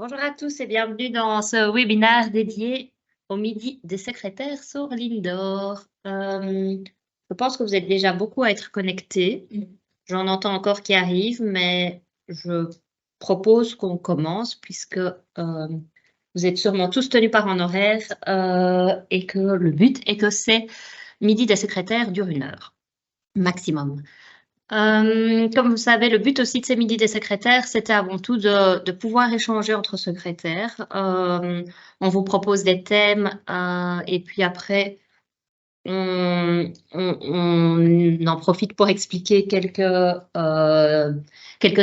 Bonjour à tous et bienvenue dans ce webinaire dédié au Midi des secrétaires sur l'Indoor. Je pense que vous êtes déjà beaucoup à être connectés. J'en entends encore qui arrivent, mais je propose qu'on commence puisque vous êtes sûrement tous tenus par un horaire et que le but est que ces Midi des secrétaires durent 1 heure maximum. Comme vous savez, le but aussi de ces midis des secrétaires, c'était avant tout de pouvoir échanger entre secrétaires. On vous propose des thèmes et puis après, on en profite pour expliquer quelques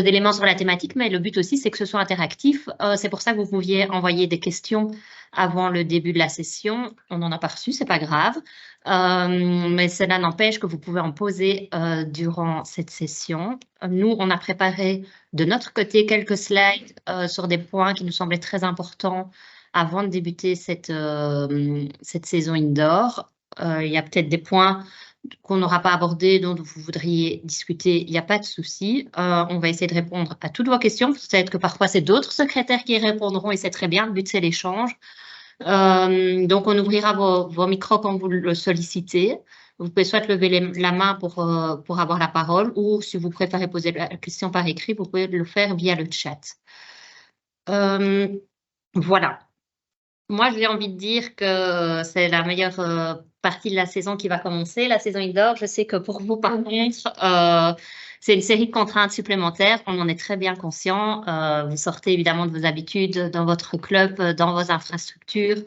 éléments sur la thématique, mais le but aussi, c'est que ce soit interactif. C'est pour ça que vous pouviez envoyer des questions avant le début de la session. On n'en a pas reçu, c'est pas grave. Mais cela n'empêche que vous pouvez en poser durant cette session. Nous, on a préparé de notre côté quelques slides sur des points qui nous semblaient très importants avant de débuter cette saison indoor. Il y a peut-être des points qu'on n'aura pas abordés, dont vous voudriez discuter, il n'y a pas de souci. On va essayer de répondre à toutes vos questions. Peut-être que parfois, c'est d'autres secrétaires qui y répondront et c'est très bien. Le but, c'est l'échange. Donc, on ouvrira vos micros quand vous le sollicitez. Vous pouvez soit lever la main pour avoir la parole ou si vous préférez poser la question par écrit, vous pouvez le faire via le chat. Voilà. Moi, j'ai envie de dire que c'est la meilleure partie de la saison qui va commencer, la saison indoor. Je sais que pour vous, par contre, c'est une série de contraintes supplémentaires. On en est très bien conscient. Vous sortez évidemment de vos habitudes dans votre club, dans vos infrastructures.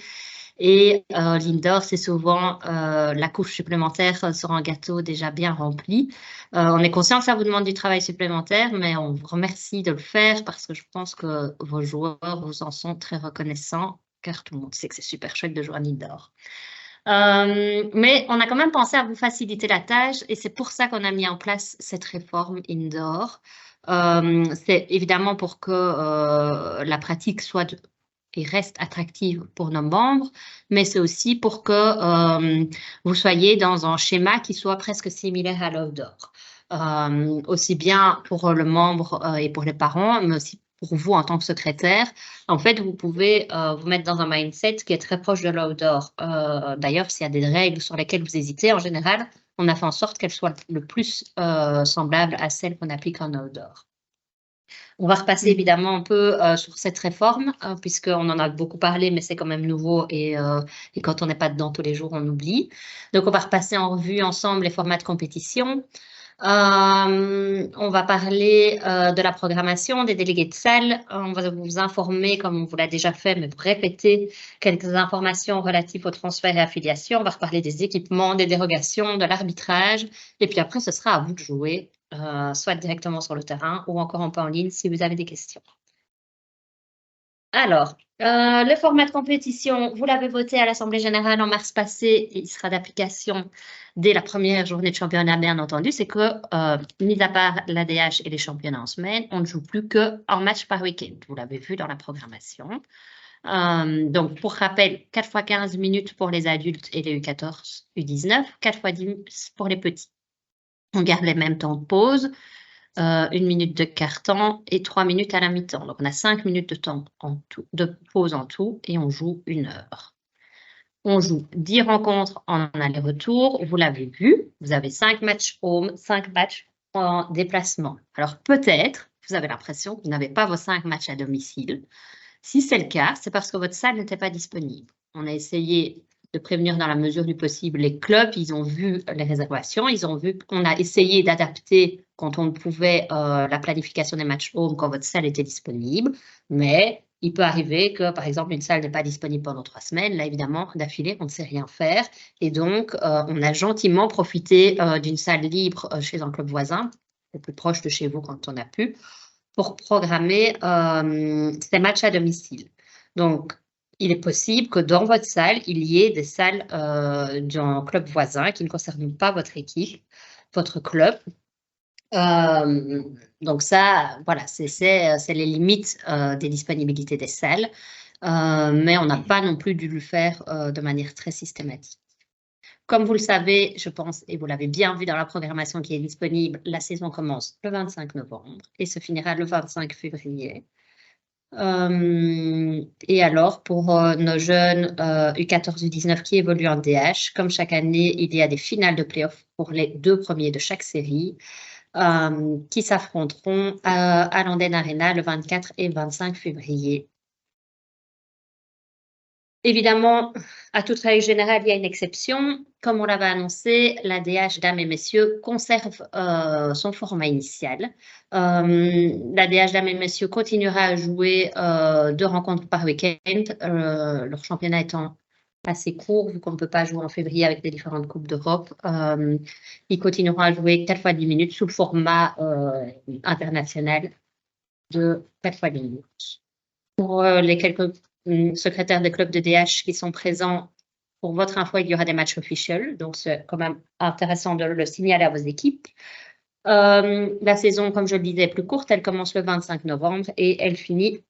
Et l'indoor, c'est souvent la couche supplémentaire sur un gâteau déjà bien rempli. On est conscient que ça vous demande du travail supplémentaire, mais on vous remercie de le faire parce que je pense que vos joueurs vous en sont très reconnaissants, car tout le monde sait que c'est super chouette de jouer à l'indoor. Mais on a quand même pensé à vous faciliter la tâche et c'est pour ça qu'on a mis en place cette réforme indoor. C'est évidemment pour que la pratique soit et reste attractive pour nos membres, mais c'est aussi pour que vous soyez dans un schéma qui soit presque similaire à l'outdoor. Aussi bien pour le membre et pour les parents, mais aussi pour vous en tant que secrétaire. En fait, vous pouvez vous mettre dans un mindset qui est très proche de l'outdoor. D'ailleurs, s'il y a des règles sur lesquelles vous hésitez, en général, on a fait en sorte qu'elles soient le plus semblables à celles qu'on applique en outdoor. On va repasser évidemment un peu sur cette réforme, puisqu'on en a beaucoup parlé, mais c'est quand même nouveau et quand on n'est pas dedans tous les jours, on oublie. Donc, on va repasser en revue ensemble les formats de compétition. On va parler de la programmation, des délégués de salle. On va vous informer, comme on vous l'a déjà fait, mais vous répéter quelques informations relatives au transfert et affiliation. On va reparler des équipements, des dérogations, de l'arbitrage. Et puis après, ce sera à vous de jouer, soit directement sur le terrain ou encore un peu en ligne si vous avez des questions. Alors, le format de compétition, vous l'avez voté à l'Assemblée générale en mars passé et il sera d'application dès la première journée de championnat, bien entendu. C'est que, mis à part l'ADH et les championnats en semaine, on ne joue plus qu'un match par week-end. Vous l'avez vu dans la programmation. Donc, pour rappel, 4 fois 15 minutes pour les adultes et les U14, U19, 4 fois 10 pour les petits. On garde les mêmes temps de pause. 1 minute de quart-temps et 3 minutes à la mi-temps. Donc, on a 5 minutes de temps en tout, de pause en tout et on joue 1 heure. On joue 10 rencontres en aller-retour. Vous l'avez vu, vous avez 5 matchs home, 5 matchs en déplacement. Alors, peut-être, vous avez l'impression que vous n'avez pas vos 5 matchs à domicile. Si c'est le cas, c'est parce que votre salle n'était pas disponible. On a essayé de prévenir dans la mesure du possible les clubs, ils ont vu les réservations, ils ont vu qu'on a essayé d'adapter quand on pouvait la planification des matchs home quand votre salle était disponible, mais il peut arriver que, par exemple, une salle n'est pas disponible pendant 3 semaines. Là, évidemment, d'affilée, on ne sait rien faire. Et donc, on a gentiment profité d'une salle libre chez un club voisin, le plus proche de chez vous quand on a pu, pour programmer ces matchs à domicile. Donc, il est possible que dans votre salle, il y ait des salles d'un club voisin qui ne concernent pas votre équipe, votre club. Donc ça, voilà, c'est les limites des disponibilités des salles, mais on n'a pas non plus dû le faire de manière très systématique. Comme vous le savez, je pense, et vous l'avez bien vu dans la programmation qui est disponible, la saison commence le 25 novembre et se finira le 25 février. Et alors, pour nos jeunes U14, U19 qui évoluent en DH, comme chaque année, il y a des finales de play-off pour les 2 premiers de chaque série qui s'affronteront à l'Anden Arena le 24 et 25 février. Évidemment, à toute règle générale, il y a une exception. Comme on l'avait annoncé, la DH Dames et Messieurs conserve son format initial. La DH Dames et Messieurs continuera à jouer 2 rencontres par week-end, leur championnat étant assez court, vu qu'on ne peut pas jouer en février avec les différentes Coupes d'Europe. Ils continueront à jouer 4 fois 10 minutes sous le format international de 4 fois 10 minutes. Pour les quelques secrétaires des clubs de DH qui sont présents, pour votre info, il y aura des matchs officiels, donc c'est quand même intéressant de le signaler à vos équipes. La saison, comme je le disais, est plus courte, elle commence le 25 novembre et elle finit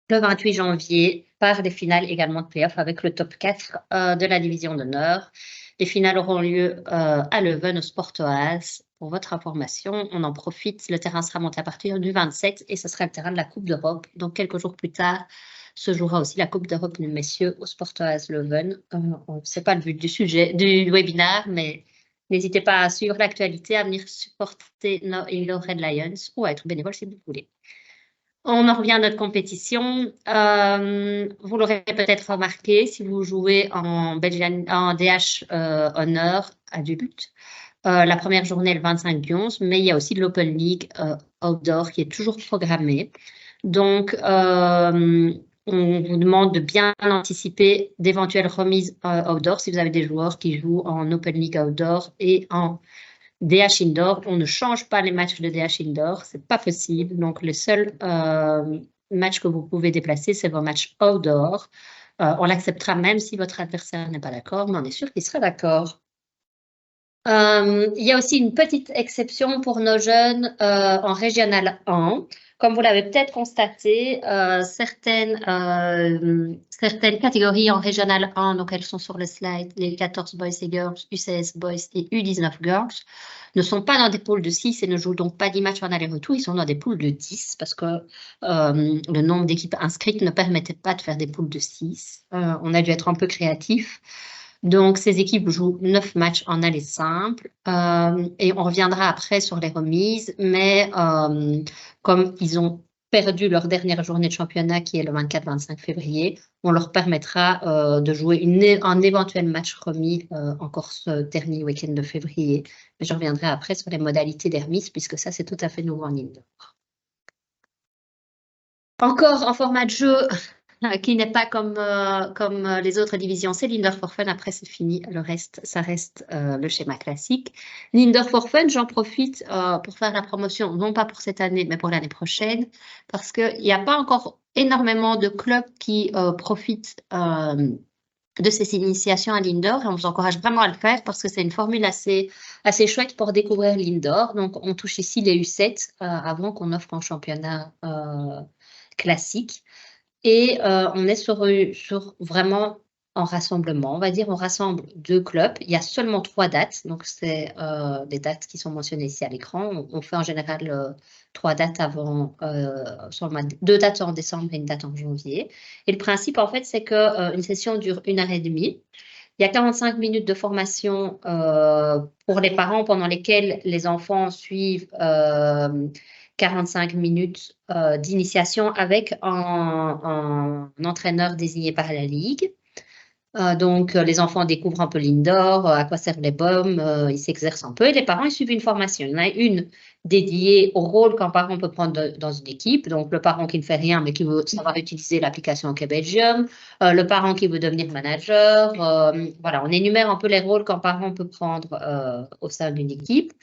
le 28 janvier par des finales également de play-off avec le top 4 de la division d'honneur. Les finales auront lieu à Leuven, au Sportoise. Pour votre information, on en profite, le terrain sera monté à partir du 27 et ce sera le terrain de la Coupe d'Europe. Donc, quelques jours plus tard, se jouera aussi la Coupe d'Europe des messieurs au Sportoise Leuven. Ce n'est pas le but du webinaire, mais n'hésitez pas à suivre l'actualité, à venir supporter nos Indoor Red Lions ou à être bénévole si vous voulez. On en revient à notre compétition. Vous l'aurez peut-être remarqué si vous jouez en DH Honneur adulte. La première journée est le 25 du 11, mais il y a aussi l'Open League Outdoor qui est toujours programmée. Donc, on vous demande de bien anticiper d'éventuelles remises outdoor si vous avez des joueurs qui jouent en Open League Outdoor et en DH Indoor. On ne change pas les matchs de DH Indoor, c'est pas possible. Donc, le seul match que vous pouvez déplacer, c'est vos matchs Outdoor. On l'acceptera même si votre adversaire n'est pas d'accord, mais on est sûr qu'il sera d'accord. Il y a aussi une petite exception pour nos jeunes en Régional 1. Comme vous l'avez peut-être constaté, certaines catégories en Régional 1, donc elles sont sur le slide, les 14 boys et girls, U16 boys et U19 girls, ne sont pas dans des poules de 6 et ne jouent donc pas 10 matchs en aller-retour, ils sont dans des poules de 10 parce que le nombre d'équipes inscrites ne permettait pas de faire des poules de 6. On a dû être un peu créatif. Donc, ces équipes jouent 9 matchs en aller simple et on reviendra après sur les remises, mais comme ils ont perdu leur dernière journée de championnat qui est le 24-25 février, on leur permettra de jouer un éventuel match remis encore ce dernier week-end de février. Mais je reviendrai après sur les modalités des remises puisque ça, c'est tout à fait nouveau en indoor. Encore en format de jeu qui n'est pas comme les autres divisions, c'est l'Indoor for Fun. Après, c'est fini. Le reste, ça reste le schéma classique. L'Indoor for Fun, j'en profite pour faire la promotion, non pas pour cette année, mais pour l'année prochaine, parce qu'il n'y a pas encore énormément de clubs qui profitent de ces initiations à l'Indoor. Et on vous encourage vraiment à le faire parce que c'est une formule assez chouette pour découvrir l'Indoor. Donc, on touche ici les U7 avant qu'on offre un championnat classique. Et on est sur vraiment en rassemblement. On va dire on rassemble 2 clubs. Il y a seulement 3 dates. Donc, c'est des dates qui sont mentionnées ici à l'écran. On fait en général 3 dates avant, 2 dates en décembre et une date en janvier. Et le principe, en fait, c'est qu'une session dure 1h30. Il y a 45 minutes de formation pour les parents pendant lesquelles les enfants suivent 45 minutes d'initiation avec un entraîneur désigné par la Ligue. Donc, les enfants découvrent un peu l'indoor, à quoi servent les bombes, ils s'exercent un peu et les parents, ils suivent une formation. Il y en a une dédiée au rôle qu'un parent peut prendre dans une équipe. Donc, le parent qui ne fait rien mais qui veut savoir utiliser l'application OK Belgium, le parent qui veut devenir manager. Voilà, on énumère un peu les rôles qu'un parent peut prendre au sein d'une équipe.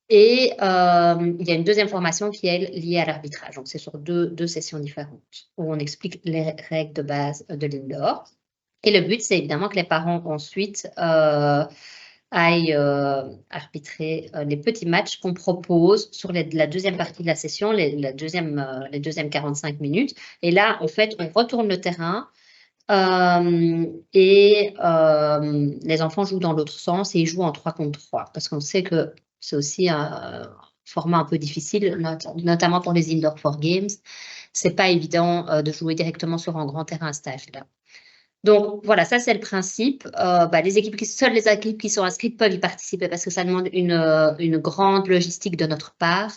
Et il y a une deuxième formation qui est liée à l'arbitrage. Donc, c'est sur deux sessions différentes où on explique les règles de base de l'indoor. Et le but, c'est évidemment que les parents ensuite aillent arbitrer les petits matchs qu'on propose sur la deuxième partie de la session, les deuxièmes 45 minutes. Et là, en fait, on retourne le terrain et les enfants jouent dans l'autre sens et ils jouent en 3 contre 3 parce qu'on sait que c'est aussi un format un peu difficile, notamment pour les Indoor for Games. c'est pas évident de jouer directement sur un grand terrain à cet âge-là. Donc voilà, ça c'est le principe. Seules les équipes qui sont inscrites peuvent y participer parce que ça demande une grande logistique de notre part.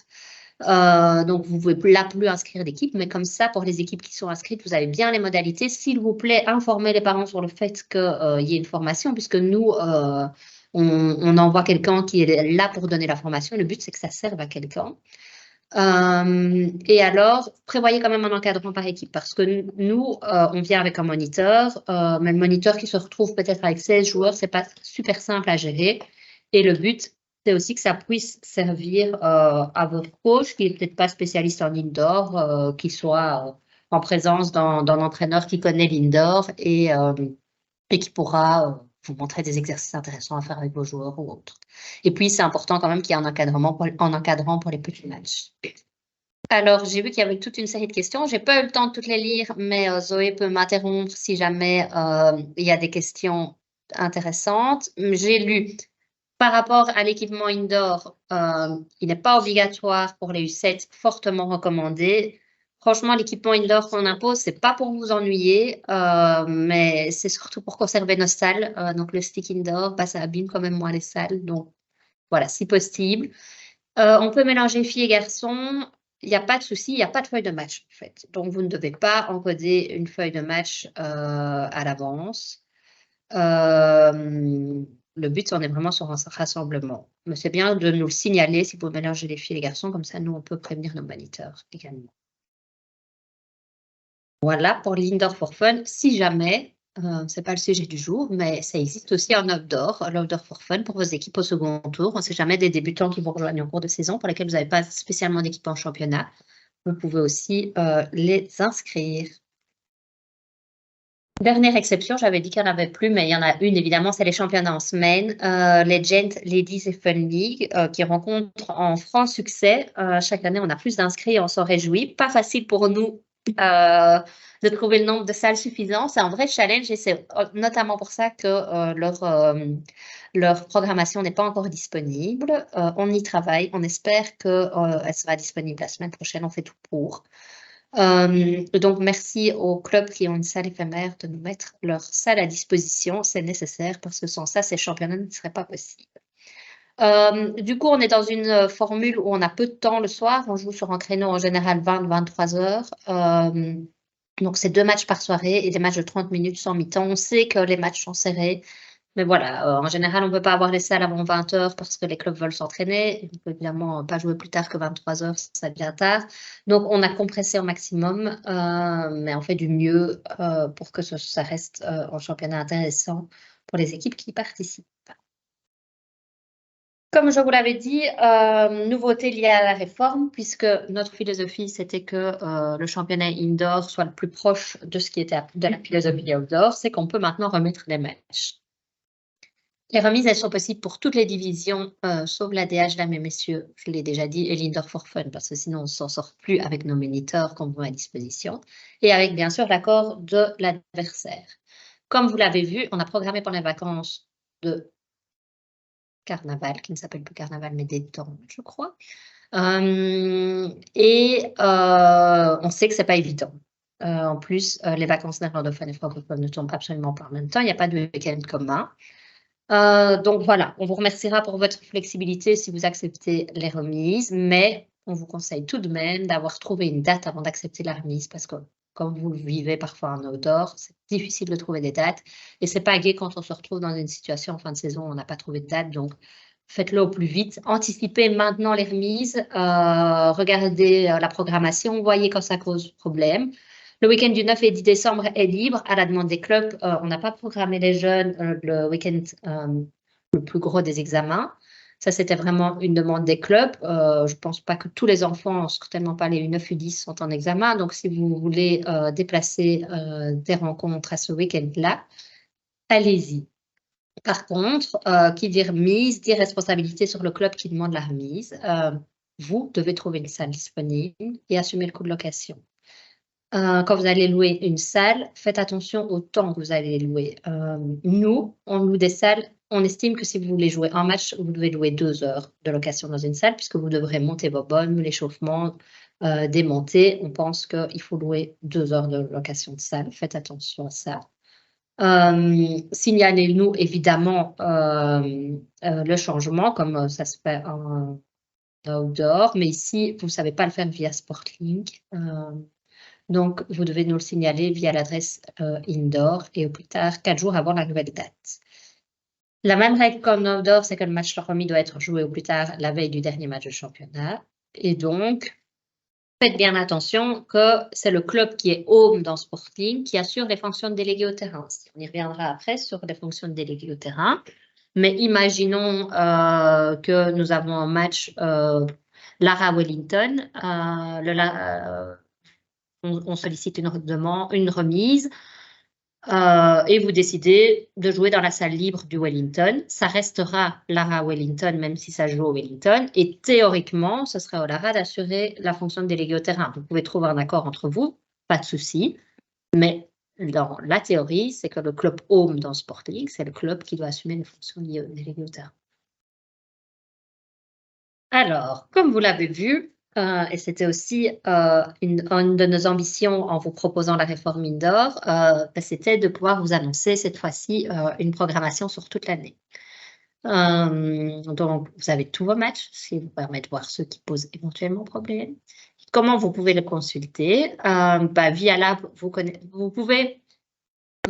Donc vous pouvez plus inscrire d'équipe, mais comme ça, pour les équipes qui sont inscrites, vous avez bien les modalités. S'il vous plaît, informez les parents sur le fait qu'il y ait une formation, puisque nous, on envoie quelqu'un qui est là pour donner la formation. Le but, c'est que ça serve à quelqu'un. Et alors, prévoyez quand même un encadrement par équipe parce que nous, on vient avec un moniteur, mais le moniteur qui se retrouve peut-être avec 16 joueurs, c'est pas super simple à gérer. Et le but, c'est aussi que ça puisse servir à votre coach qui est peut-être pas spécialiste en indoor, qui soit en présence d'un entraîneur qui connaît l'indoor et qui pourra vous montrer des exercices intéressants à faire avec vos joueurs ou autres. Et puis, c'est important quand même qu'il y ait un encadrant pour les petits matchs. Alors, j'ai vu qu'il y avait toute une série de questions. J'ai pas eu le temps de toutes les lire, mais Zoé peut m'interrompre si jamais il y a des questions intéressantes. J'ai lu par rapport à l'équipement indoor, il n'est pas obligatoire pour les U7, fortement recommandé. Franchement, l'équipement indoor qu'on impose, c'est pas pour vous ennuyer, mais c'est surtout pour conserver nos salles. Donc, le stick indoor, ça abîme quand même moins les salles. Donc, voilà, si possible. On peut mélanger filles et garçons. Il n'y a pas de souci, il n'y a pas de feuille de match, en fait. Donc, vous ne devez pas encoder une feuille de match à l'avance. Le but, on est vraiment sur un rassemblement. Mais c'est bien de nous le signaler si vous mélangez les filles et les garçons, comme ça, nous, on peut prévenir nos moniteurs également. Voilà pour l'indoor for fun. Si jamais, c'est pas le sujet du jour, mais ça existe aussi en outdoor, l'outdoor for fun pour vos équipes au second tour. On ne sait jamais des débutants qui vous rejoignent en cours de saison pour lesquels vous n'avez pas spécialement d'équipe en championnat. Vous pouvez aussi les inscrire. Dernière exception, j'avais dit qu'il n'y en avait plus, mais il y en a une, évidemment, c'est les championnats en semaine, les Gent, Ladies et Fun League, qui rencontrent en franc succès. Chaque année, on a plus d'inscrits, on s'en réjouit. Pas facile pour nous de trouver le nombre de salles suffisant. C'est un vrai challenge et c'est notamment pour ça que leur programmation n'est pas encore disponible. On y travaille, on espère qu'elle sera disponible la semaine prochaine, on fait tout pour. Donc, merci aux clubs qui ont une salle éphémère de nous mettre leur salle à disposition. C'est nécessaire parce que sans ça, ces championnats ne seraient pas possibles. Du coup, on est dans une formule où on a peu de temps le soir. On joue sur un créneau en général 20-23 heures. Donc, c'est 2 matchs par soirée et des matchs de 30 minutes sans mi-temps. On sait que les matchs sont serrés. Mais voilà, en général, on ne peut pas avoir les salles avant 20 heures parce que les clubs veulent s'entraîner. On ne peut évidemment pas jouer plus tard que 23 heures, ça devient tard. Donc, on a compressé au maximum, mais on fait du mieux pour que ça reste un championnat intéressant pour les équipes qui participent. Comme je vous l'avais dit, nouveauté liée à la réforme, puisque notre philosophie, c'était que le championnat indoor soit le plus proche de ce qui était de la philosophie outdoor, c'est qu'on peut maintenant remettre les matchs. Les remises, elles sont possibles pour toutes les divisions, sauf la DH, là, mes messieurs, je l'ai déjà dit, et l'indoor for fun, parce que sinon, on ne s'en sort plus avec nos moniteurs qu'on met à disposition, et avec, bien sûr, l'accord de l'adversaire. Comme vous l'avez vu, on a programmé pour les vacances de carnaval, qui ne s'appelle plus carnaval, mais détente, je crois. Et on sait que c'est pas évident. En plus, les vacances néerlandophones et francophones ne tombent absolument pas en même temps. Il n'y a pas de week-end commun. Donc voilà, on vous remerciera pour votre flexibilité si vous acceptez les remises, mais on vous conseille tout de même d'avoir trouvé une date avant d'accepter la remise parce que comme vous le vivez parfois en outdoor, c'est difficile de trouver des dates et c'est pas gai quand on se retrouve dans une situation en fin de saison où on n'a pas trouvé de date, donc faites-le au plus vite. Anticipez maintenant les remises, regardez la programmation, voyez quand ça cause problème. Le week-end du 9 et 10 décembre est libre à la demande des clubs. On n'a pas programmé les jeunes le week-end le plus gros des examens. Ça, c'était vraiment une demande des clubs. Je ne pense pas que tous les enfants, certainement pas les U9, U10, sont en examen. Donc, si vous voulez déplacer des rencontres à ce week-end-là, allez-y. Par contre, qui dit remise, dit responsabilité sur le club qui demande la remise. Vous devez trouver une salle disponible et assumer le coût de location. Quand vous allez louer une salle, faites attention au temps que vous allez louer. Nous, on loue des salles, on estime que si vous voulez jouer un match, vous devez louer 2 heures de location dans une salle puisque vous devrez monter vos bonnes, l'échauffement, démonter, on pense qu'il faut louer 2 heures de location de salle. Faites attention à ça. Signalez-nous évidemment le changement, comme ça se fait en outdoor, mais ici, vous ne savez pas le faire via Sportlink. Donc, vous devez nous le signaler via l'adresse indoor et au plus tard 4 jours avant la nouvelle date. La même règle qu'en outdoor, c'est que le match remis doit être joué au plus tard la veille du dernier match de championnat. Et donc, faites bien attention que c'est le club qui est home dans Sporting qui assure les fonctions de délégué au terrain. On y reviendra après sur les fonctions de délégué au terrain. Mais imaginons que nous avons un match Lara-Wellington. On sollicite une remise et vous décidez de jouer dans la salle libre du Wellington. Ça restera Lara Wellington, même si ça joue au Wellington. Et théoriquement, ce serait au Lara d'assurer la fonction de délégué au terrain. Vous pouvez trouver un accord entre vous, pas de souci. Mais dans la théorie, c'est que le club home dans Sporting, c'est le club qui doit assumer les fonctions liées au délégué au terrain. Alors, comme vous l'avez vu, et c'était aussi une de nos ambitions en vous proposant la réforme indoor, c'était de pouvoir vous annoncer cette fois-ci une programmation sur toute l'année. Donc, vous avez tous vos matchs, ce qui vous permet de voir ceux qui posent éventuellement problème. Comment vous pouvez le consulter? Via l'app, vous pouvez,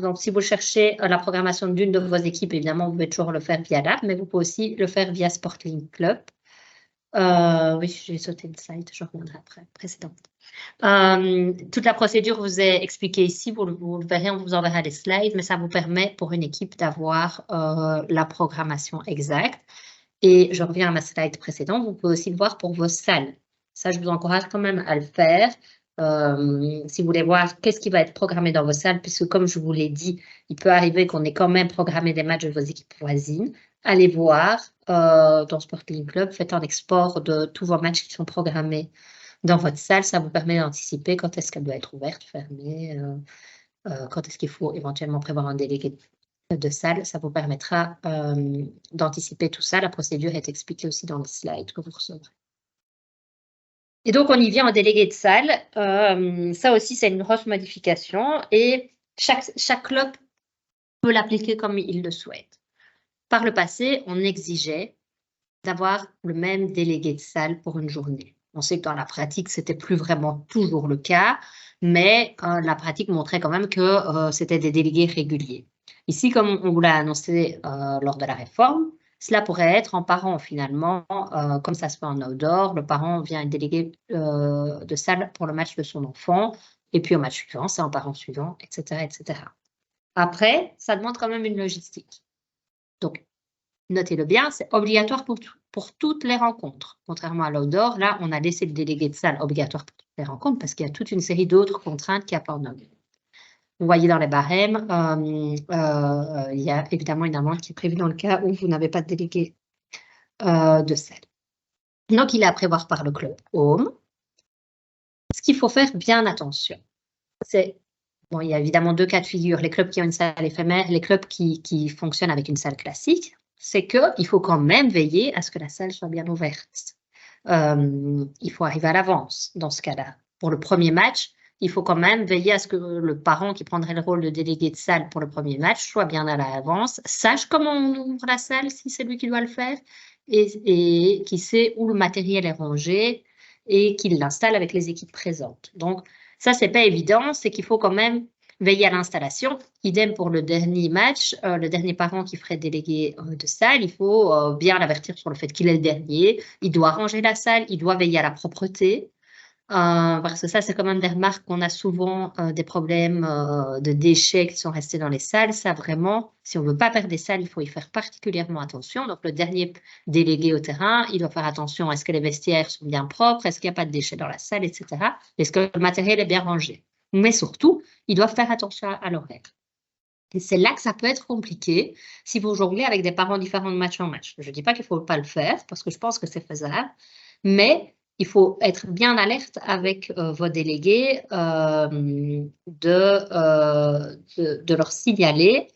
donc si vous cherchez la programmation d'une de vos équipes, évidemment, vous pouvez toujours le faire via l'app, mais vous pouvez aussi le faire via Sporting Club. Oui, j'ai sauté le slide, je reviendrai après, précédente. Toute la procédure vous est expliquée ici, vous le verrez, on vous enverra les slides, mais ça vous permet pour une équipe d'avoir la programmation exacte. Et je reviens à ma slide précédente, vous pouvez aussi le voir pour vos salles. Ça, je vous encourage quand même à le faire. Si vous voulez voir qu'est-ce qui va être programmé dans vos salles, puisque comme je vous l'ai dit, il peut arriver qu'on ait quand même programmé des matchs de vos équipes voisines. Allez voir dans Sporting Club, faites un export de tous vos matchs qui sont programmés dans votre salle. Ça vous permet d'anticiper quand est-ce qu'elle doit être ouverte, fermée, quand est-ce qu'il faut éventuellement prévoir un délégué de salle. Ça vous permettra d'anticiper tout ça. La procédure est expliquée aussi dans le slide que vous recevrez. Et donc, on y vient en délégué de salle. Ça aussi, c'est une grosse modification et chaque club peut l'appliquer comme il le souhaite. Par le passé, on exigeait d'avoir le même délégué de salle pour une journée. On sait que dans la pratique, c'était plus vraiment toujours le cas, mais la pratique montrait quand même que c'était des délégués réguliers. Ici, comme on vous l'a annoncé lors de la réforme, cela pourrait être en parent finalement, comme ça se fait en outdoor, le parent vient être délégué de salle pour le match de son enfant, et puis au match suivant, c'est en parent suivant, etc., etc. Après, ça demande quand même une logistique. Donc, notez-le bien, c'est obligatoire pour toutes les rencontres. Contrairement à l'outdoor, là, on a laissé le délégué de salle obligatoire pour toutes les rencontres parce qu'il y a toute une série d'autres contraintes qu'il n'y a pas en outdoor. Vous voyez dans les barèmes, il y a évidemment une amende qui est prévue dans le cas où vous n'avez pas de délégué de salle. Donc, il est à prévoir par le club home. Ce qu'il faut faire bien attention, c'est, bon, il y a évidemment 2 cas de figure, les clubs qui ont une salle éphémère, les clubs qui fonctionnent avec une salle classique. C'est qu'il faut quand même veiller à ce que la salle soit bien ouverte. Il faut arriver à l'avance dans ce cas-là. Pour le premier match, il faut quand même veiller à ce que le parent qui prendrait le rôle de délégué de salle pour le premier match soit bien à l'avance, sache comment on ouvre la salle si c'est lui qui doit le faire et qui sait où le matériel est rangé et qu'il l'installe avec les équipes présentes. Donc, ça, c'est pas évident, c'est qu'il faut quand même veiller à l'installation. Idem pour le dernier match, le dernier parent qui ferait délégué de salle, il faut bien l'avertir sur le fait qu'il est le dernier. Il doit ranger la salle, il doit veiller à la propreté. Parce que ça, c'est quand même des remarques qu'on a souvent des problèmes de déchets qui sont restés dans les salles. Ça, vraiment, si on ne veut pas perdre des salles, il faut y faire particulièrement attention. Donc, le dernier délégué au terrain, il doit faire attention. Est-ce que les vestiaires sont bien propres? Est-ce qu'il n'y a pas de déchets dans la salle, etc. Est-ce que le matériel est bien rangé? Mais surtout, ils doivent faire attention à l'horaire. Et c'est là que ça peut être compliqué si vous jonglez avec des parents différents de match en match. Je ne dis pas qu'il ne faut pas le faire, parce que je pense que c'est faisable, mais il faut être bien alerte avec vos délégués de leur signaler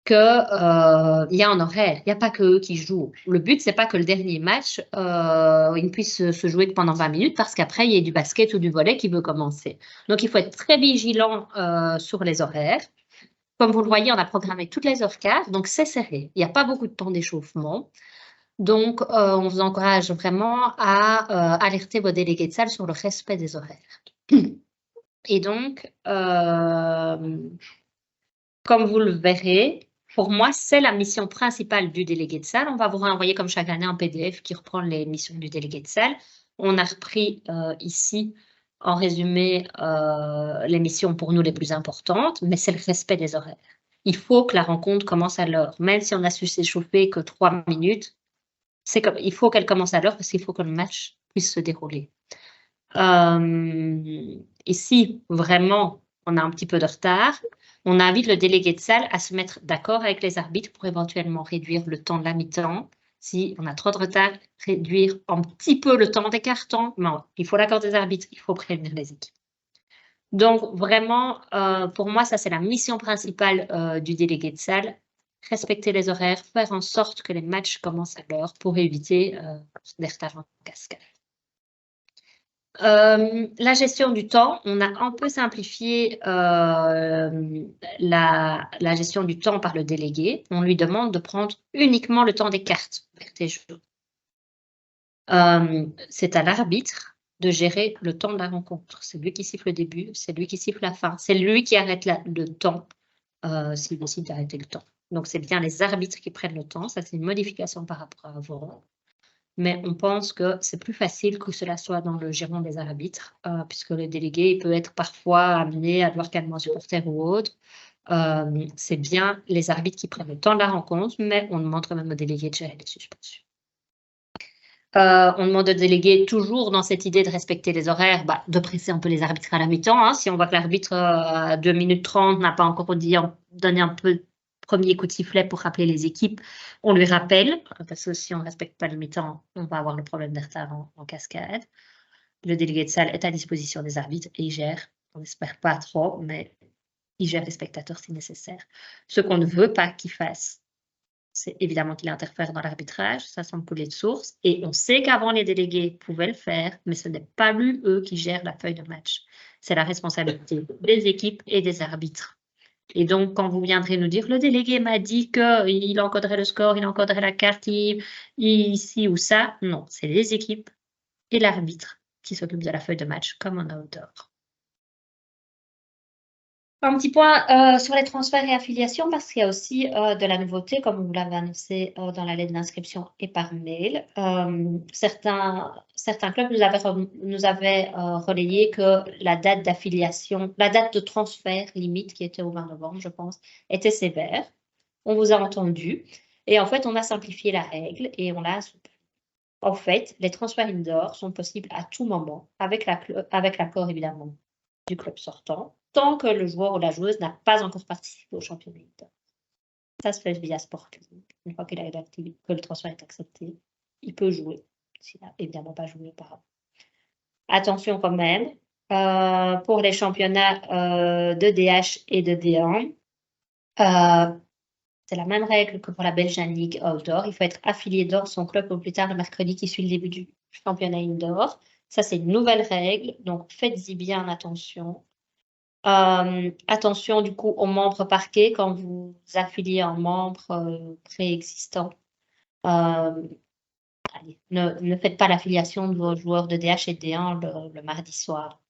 qu'il y a un horaire. Il n'y a pas que eux qui jouent. Le but, c'est pas que le dernier match, il ne puisse se jouer que pendant 20 minutes parce qu'après, il y a du basket ou du volley qui veut commencer. Donc, il faut être très vigilant sur les horaires. Comme vous le voyez, on a programmé toutes les heures quart, donc c'est serré. Il n'y a pas beaucoup de temps d'échauffement. Donc, on vous encourage vraiment à alerter vos délégués de salle sur le respect des horaires. Et donc, comme vous le verrez, pour moi, c'est la mission principale du délégué de salle. On va vous renvoyer comme chaque année un PDF qui reprend les missions du délégué de salle. On a repris ici, en résumé, les missions pour nous les plus importantes, mais c'est le respect des horaires. Il faut que la rencontre commence à l'heure. Même si on a su s'échauffer que 3 minutes, il faut qu'elle commence à l'heure parce qu'il faut que le match puisse se dérouler. Ici, vraiment, on a un petit peu de retard. On invite le délégué de salle à se mettre d'accord avec les arbitres pour éventuellement réduire le temps de la mi-temps. Si on a trop de retard, réduire un petit peu le temps des cartons. Non, il faut l'accord des arbitres, il faut prévenir les équipes. Donc, vraiment, pour moi, ça, c'est la mission principale du délégué de salle. Respecter les horaires, faire en sorte que les matchs commencent à l'heure pour éviter des retards en cascade. La gestion du temps, on a un peu simplifié la gestion du temps par le délégué. On lui demande de prendre uniquement le temps des cartes vertes et jaunes. C'est à l'arbitre de gérer le temps de la rencontre. C'est lui qui siffle le début, c'est lui qui siffle la fin, c'est lui qui arrête le temps s'il décide d'arrêter le temps. Donc, c'est bien les arbitres qui prennent le temps. Ça, c'est une modification par rapport à avant. Mais on pense que c'est plus facile que cela soit dans le giron des arbitres, puisque le délégué il peut être parfois amené à devoir calmer un supporter ou autre. C'est bien les arbitres qui prennent le temps de la rencontre, mais on demande quand même au délégué de gérer les suspensions. On demande au délégué toujours dans cette idée de respecter les horaires, de presser un peu les arbitres à la mi-temps. Hein. Si on voit que l'arbitre à 2 minutes 30 n'a pas encore donné un peu premier coup de sifflet pour rappeler les équipes, on lui rappelle, parce que si on ne respecte pas le mi-temps, on va avoir le problème de retard en cascade. Le délégué de salle est à disposition des arbitres et il gère, on n'espère pas trop, mais il gère les spectateurs si nécessaire. Ce qu'on ne veut pas qu'il fasse, c'est évidemment qu'il interfère dans l'arbitrage, ça semble couler de source, et on sait qu'avant les délégués pouvaient le faire, mais ce n'est pas lui, eux, qui gèrent la feuille de match. C'est la responsabilité des équipes et des arbitres. Et donc, quand vous viendrez nous dire, le délégué m'a dit qu'il encoderait le score, il encoderait la carte, ici ou ça, non, c'est les équipes et l'arbitre qui s'occupent de la feuille de match, comme en outdoor. Un petit point sur les transferts et affiliations, parce qu'il y a aussi de la nouveauté, comme vous l'avez annoncé dans la lettre d'inscription et par mail. Certains clubs nous avaient relayé que la date d'affiliation, la date de transfert limite, qui était au 20 novembre, je pense, était sévère. On vous a entendu. Et en fait, on a simplifié la règle et on l'a assoupli. En fait, les transferts indoor sont possibles à tout moment, avec l'accord évidemment du club sortant, tant que le joueur ou la joueuse n'a pas encore participé au championnat indoor. Ça se fait via Sporting. Une fois que le transfert est accepté, il peut jouer, s'il n'a évidemment pas joué auparavant. Attention quand même, pour les championnats de DH et de D1, c'est la même règle que pour la Belgian League Outdoor. Il faut être affilié dans son club au plus tard le mercredi qui suit le début du championnat indoor. Ça, c'est une nouvelle règle, donc faites-y bien attention. Attention du coup aux membres parqués quand vous affiliez un membre préexistant. Ne faites pas l'affiliation de vos joueurs de DH et de D1 le mardi soir.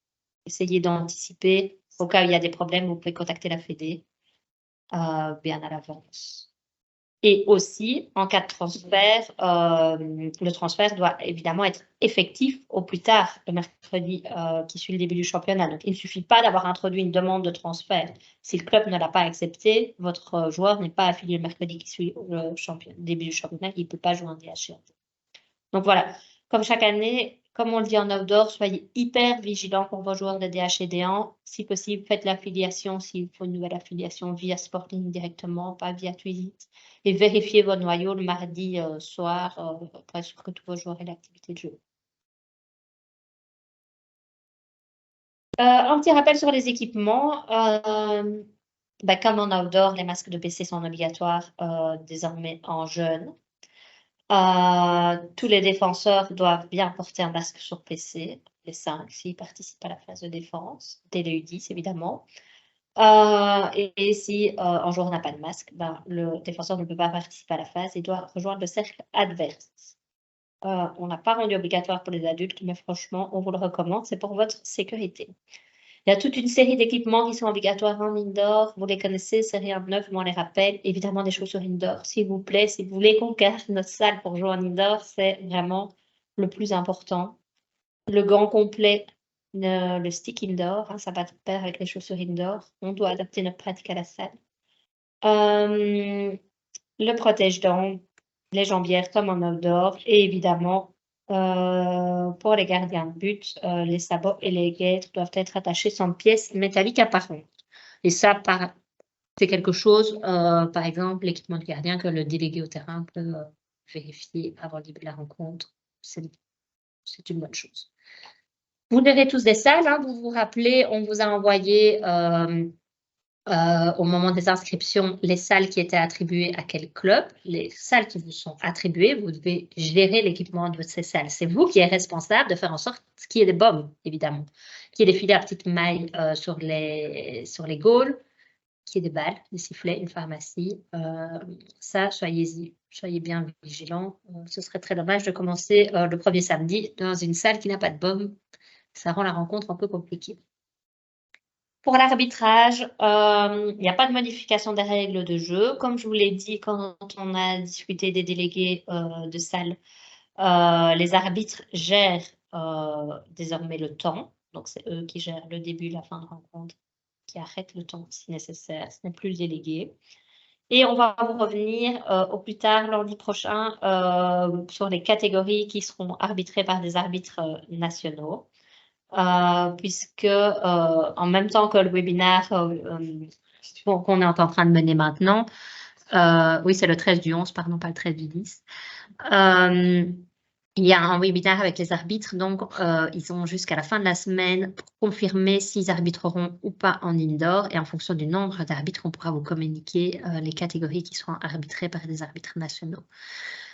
Essayez d'anticiper. Au cas où il y a des problèmes, vous pouvez contacter la Fédé bien à l'avance. Et aussi, en cas de transfert, le transfert doit évidemment être effectif au plus tard le mercredi qui suit le début du championnat. Donc, il ne suffit pas d'avoir introduit une demande de transfert. Si le club ne l'a pas accepté, votre joueur n'est pas affilié le mercredi qui suit le début du championnat, il ne peut pas jouer en DH. Donc voilà, comme chaque année, comme on le dit en outdoor, soyez hyper vigilants pour vos joueurs de DH et D1. Si possible, faites l'affiliation s'il faut une nouvelle affiliation via Sporting directement, pas via Tweezit. Et vérifiez vos noyaux le mardi soir pour être sûr que tous vos joueurs aient l'activité de jeu. Un petit rappel sur les équipements. comme en outdoor, les masques de PC sont obligatoires désormais en jeune. Tous les défenseurs doivent bien porter un masque sur PC, les 5 s'ils participent à la phase de défense, dès les U10 évidemment. Et si un joueur n'a pas de masque, le défenseur ne peut pas participer à la phase et doit rejoindre le cercle adverse. On n'a pas rendu obligatoire pour les adultes, mais franchement, on vous le recommande, c'est pour votre sécurité. Il y a toute une série d'équipements qui sont obligatoires en indoor. Vous les connaissez, c'est rien de neuf, moi on les rappelle. Évidemment, des chaussures indoor, s'il vous plaît. Si vous voulez qu'on garde notre salle pour jouer en indoor, c'est vraiment le plus important. Le gant complet, le stick indoor, ça va de pair avec les chaussures indoor. On doit adapter notre pratique à la salle. Le protège-dents, les jambières comme en outdoor. Et évidemment, pour les gardiens de but, les sabots et les guêtres doivent être attachés sans pièces métalliques apparentes. Et ça, c'est quelque chose, par exemple, l'équipement de gardien que le délégué au terrain peut vérifier avant le début de la rencontre. C'est une bonne chose. Vous verrez tous des salles, vous vous rappelez, on vous a envoyé au moment des inscriptions les salles qui étaient attribuées à quel club. Les salles qui vous sont attribuées, vous devez gérer l'équipement de ces salles. C'est vous qui êtes responsable de faire en sorte qu'il y ait des bombes, évidemment, qu'il y ait des filets à petites mailles sur les goals, qu'il y ait des balles, des sifflets, une pharmacie. Ça, soyez bien vigilants. Ce serait très dommage de commencer le premier samedi dans une salle qui n'a pas de bombes. Ça rend la rencontre un peu compliquée. Pour l'arbitrage, il n'y a pas de modification des règles de jeu. Comme je vous l'ai dit quand on a discuté des délégués de salle, les arbitres gèrent désormais le temps. Donc, c'est eux qui gèrent le début, la fin de rencontre, qui arrêtent le temps si nécessaire. Ce n'est plus le délégué. Et on va vous revenir au plus tard, lundi prochain, sur les catégories qui seront arbitrées par des arbitres nationaux. Puisque en même temps que le webinaire qu'on est en train de mener maintenant, oui, c'est le 13 du 11, pardon, pas le 13 du 10, il y a un webinaire avec les arbitres, donc ils ont jusqu'à la fin de la semaine pour confirmer s'ils arbitreront ou pas en indoor, et en fonction du nombre d'arbitres, on pourra vous communiquer les catégories qui seront arbitrées par des arbitres nationaux.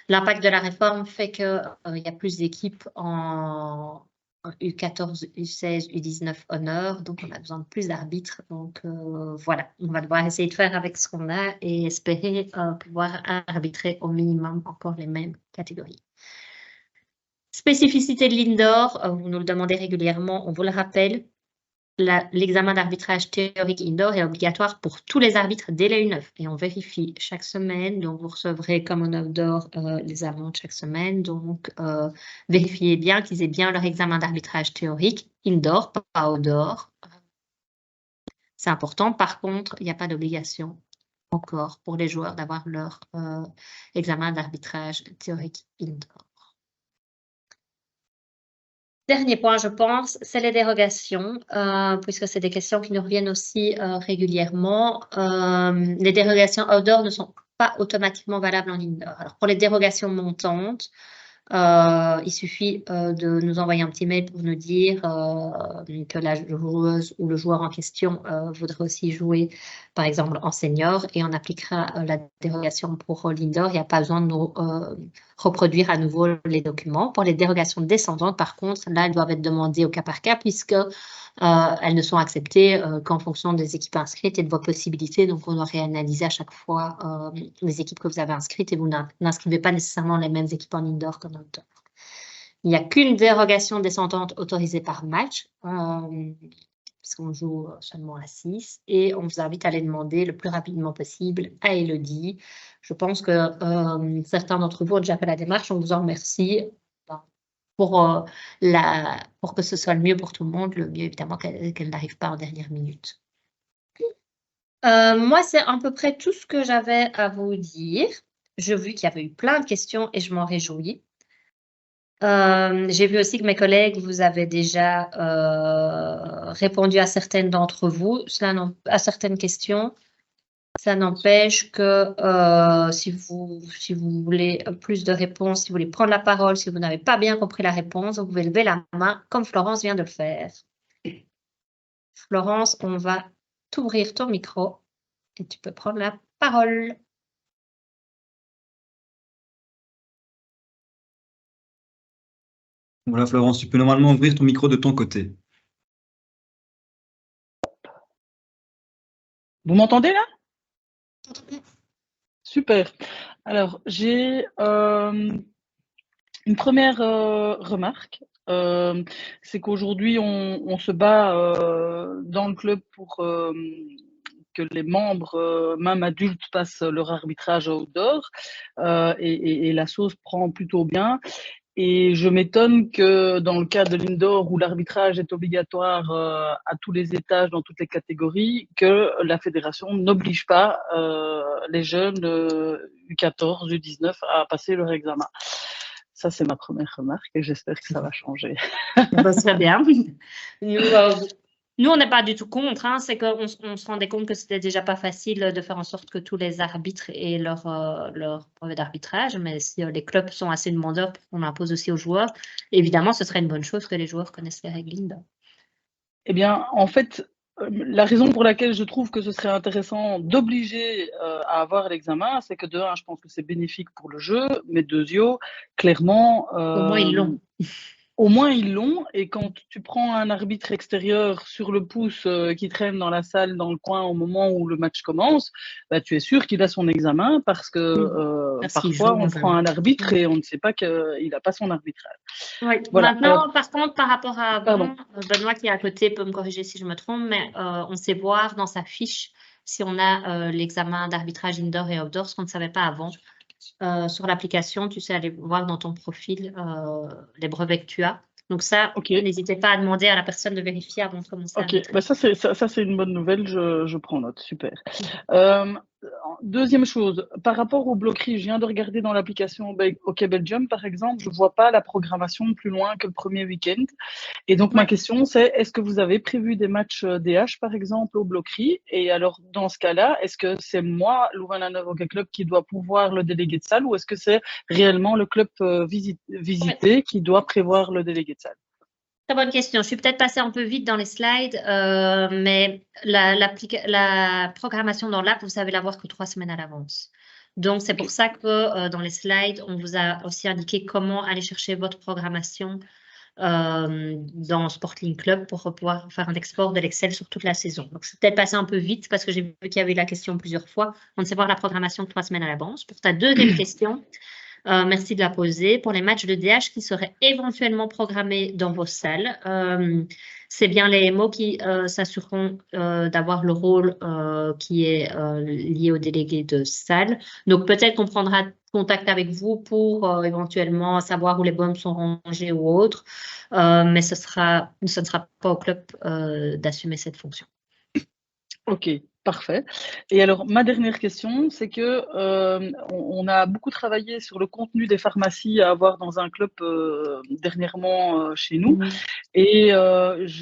L'impact de la réforme fait qu'il y a plus d'équipes en U14, U16, U19 honneur, donc on a besoin de plus d'arbitres. Donc voilà, on va devoir essayer de faire avec ce qu'on a et espérer pouvoir arbitrer au minimum encore les mêmes catégories. Spécificité de l'indoor, vous nous le demandez régulièrement, on vous le rappelle. L'examen d'arbitrage théorique indoor est obligatoire pour tous les arbitres dès les U9 et on vérifie chaque semaine. Donc, vous recevrez comme en outdoor les amendes chaque semaine. Donc, vérifiez bien qu'ils aient bien leur examen d'arbitrage théorique indoor, pas outdoor. C'est important. Par contre, il n'y a pas d'obligation encore pour les joueurs d'avoir leur examen d'arbitrage théorique indoor. Dernier point, je pense, c'est les dérogations, puisque c'est des questions qui nous reviennent aussi régulièrement. Les dérogations outdoor ne sont pas automatiquement valables en indoor. Alors, pour les dérogations montantes, il suffit de nous envoyer un petit mail pour nous dire que la joueuse ou le joueur en question voudrait aussi jouer, par exemple, en senior, et on appliquera la dérogation pour l'indoor. Il n'y a pas besoin de nous reproduire à nouveau les documents. Pour les dérogations descendantes, par contre, là, elles doivent être demandées au cas par cas, puisque elles ne sont acceptées qu'en fonction des équipes inscrites et de vos possibilités. Donc, on doit réanalyser à chaque fois les équipes que vous avez inscrites et vous n'inscrivez pas nécessairement les mêmes équipes en indoor qu'en outdoor. Il n'y a qu'une dérogation descendante autorisée par match, parce qu'on joue seulement à 6. Et on vous invite à les demander le plus rapidement possible à Elodie. Je pense que certains d'entre vous ont déjà fait la démarche. On vous en remercie. Pour que ce soit le mieux pour tout le monde, le mieux évidemment qu'elle n'arrive pas en dernière minute. Moi, c'est à peu près tout ce que j'avais à vous dire. J'ai vu qu'il y avait eu plein de questions et je m'en réjouis. J'ai vu aussi que mes collègues vous avaient déjà répondu à certaines d'entre vous, à certaines questions. Ça n'empêche que si vous voulez plus de réponses, si vous voulez prendre la parole, si vous n'avez pas bien compris la réponse, vous pouvez lever la main comme Florence vient de le faire. Florence, on va t'ouvrir ton micro. et tu peux prendre la parole. Voilà, Florence, tu peux normalement ouvrir ton micro de ton côté. Vous m'entendez là? Super. Alors, j'ai une première remarque. C'est qu'aujourd'hui, on se bat dans le club pour que les membres, même adultes, passent leur arbitrage outdoor. Et la sauce prend plutôt bien. Et je m'étonne que dans le cas de l'indoor où l'arbitrage est obligatoire à tous les étages, dans toutes les catégories, que la fédération n'oblige pas les jeunes U14, U19 à passer leur examen. Ça, c'est ma première remarque et j'espère que ça va changer. Ça serait bien. Nous, on n'est pas du tout contre. Hein. C'est qu'on se rendait compte que c'était déjà pas facile de faire en sorte que tous les arbitres aient leur brevet d'arbitrage. Mais si les clubs sont assez demandeurs pour qu'on impose aussi aux joueurs, évidemment, ce serait une bonne chose que les joueurs connaissent les règles indoor. Eh bien, en fait, la raison pour laquelle je trouve que ce serait intéressant d'obliger à avoir l'examen, c'est que de un, je pense que c'est bénéfique pour le jeu, mais deuxièmement, clairement, Au moins, ils l'ont. Au moins, ils l'ont. Et quand tu prends un arbitre extérieur sur le pouce qui traîne dans la salle, dans le coin, au moment où le match commence, bah, tu es sûr qu'il a son examen parce que parfois, on prend un arbitre et on ne sait pas qu'il n'a pas son arbitrage. Oui. Voilà. Maintenant, par contre, par rapport à avant, Benoît qui est à côté peut me corriger si je me trompe, mais on sait voir dans sa fiche si on a l'examen d'arbitrage indoor et outdoor, ce qu'on ne savait pas avant. Sur l'application, tu sais aller voir dans ton profil les brevets que tu as. Donc ça, n'hésitez pas à demander à la personne de vérifier avant de commencer à arbitrer. Bah ça c'est une bonne nouvelle, je prends note, super. Deuxième chose, par rapport au bloquerie, je viens de regarder dans l'application OK Belgium, par exemple, je ne vois pas la programmation plus loin que le premier week-end. Et donc, ma question, c'est est-ce que vous avez prévu des matchs DH, par exemple, au bloquerie? Et alors, dans ce cas-là, est-ce que c'est moi, Louvain-la-Neuve Hockey Club, qui doit pouvoir le délégué de salle ou est-ce que c'est réellement le club visité qui doit prévoir le délégué de salle? Très bonne question. Je suis peut-être passée un peu vite dans les slides, mais la programmation dans l'app, vous savez l'avoir que 3 semaines à l'avance. Donc, c'est pour ça que dans les slides, on vous a aussi indiqué comment aller chercher votre programmation dans Sportling Club pour pouvoir faire un export de l'Excel sur toute la saison. Donc, c'est peut-être passé un peu vite parce que j'ai vu qu'il y avait eu la question plusieurs fois. On sait voir la programmation 3 semaines à l'avance. Pour ta deuxième question, merci de la poser. Pour les matchs de DH qui seraient éventuellement programmés dans vos salles, c'est bien les MO qui s'assureront d'avoir le rôle qui est lié au délégué de salle. Donc, peut-être qu'on prendra contact avec vous pour éventuellement savoir où les bombes sont rangées ou autres, mais ce ne sera pas au club d'assumer cette fonction. Ok, parfait. Et alors, ma dernière question, c'est que on a beaucoup travaillé sur le contenu des pharmacies à avoir dans un club dernièrement chez nous. Et je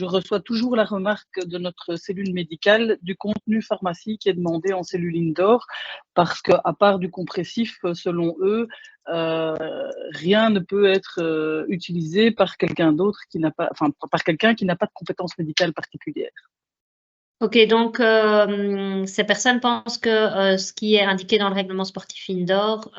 reçois toujours la remarque de notre cellule médicale du contenu pharmacie qui est demandé en cellule indoor parce qu'à part du compressif, selon eux, rien ne peut être utilisé par quelqu'un d'autre qui n'a pas, enfin, par quelqu'un qui n'a pas de compétences médicales particulières. Ok, donc ces personnes pensent que ce qui est indiqué dans le règlement sportif indoor,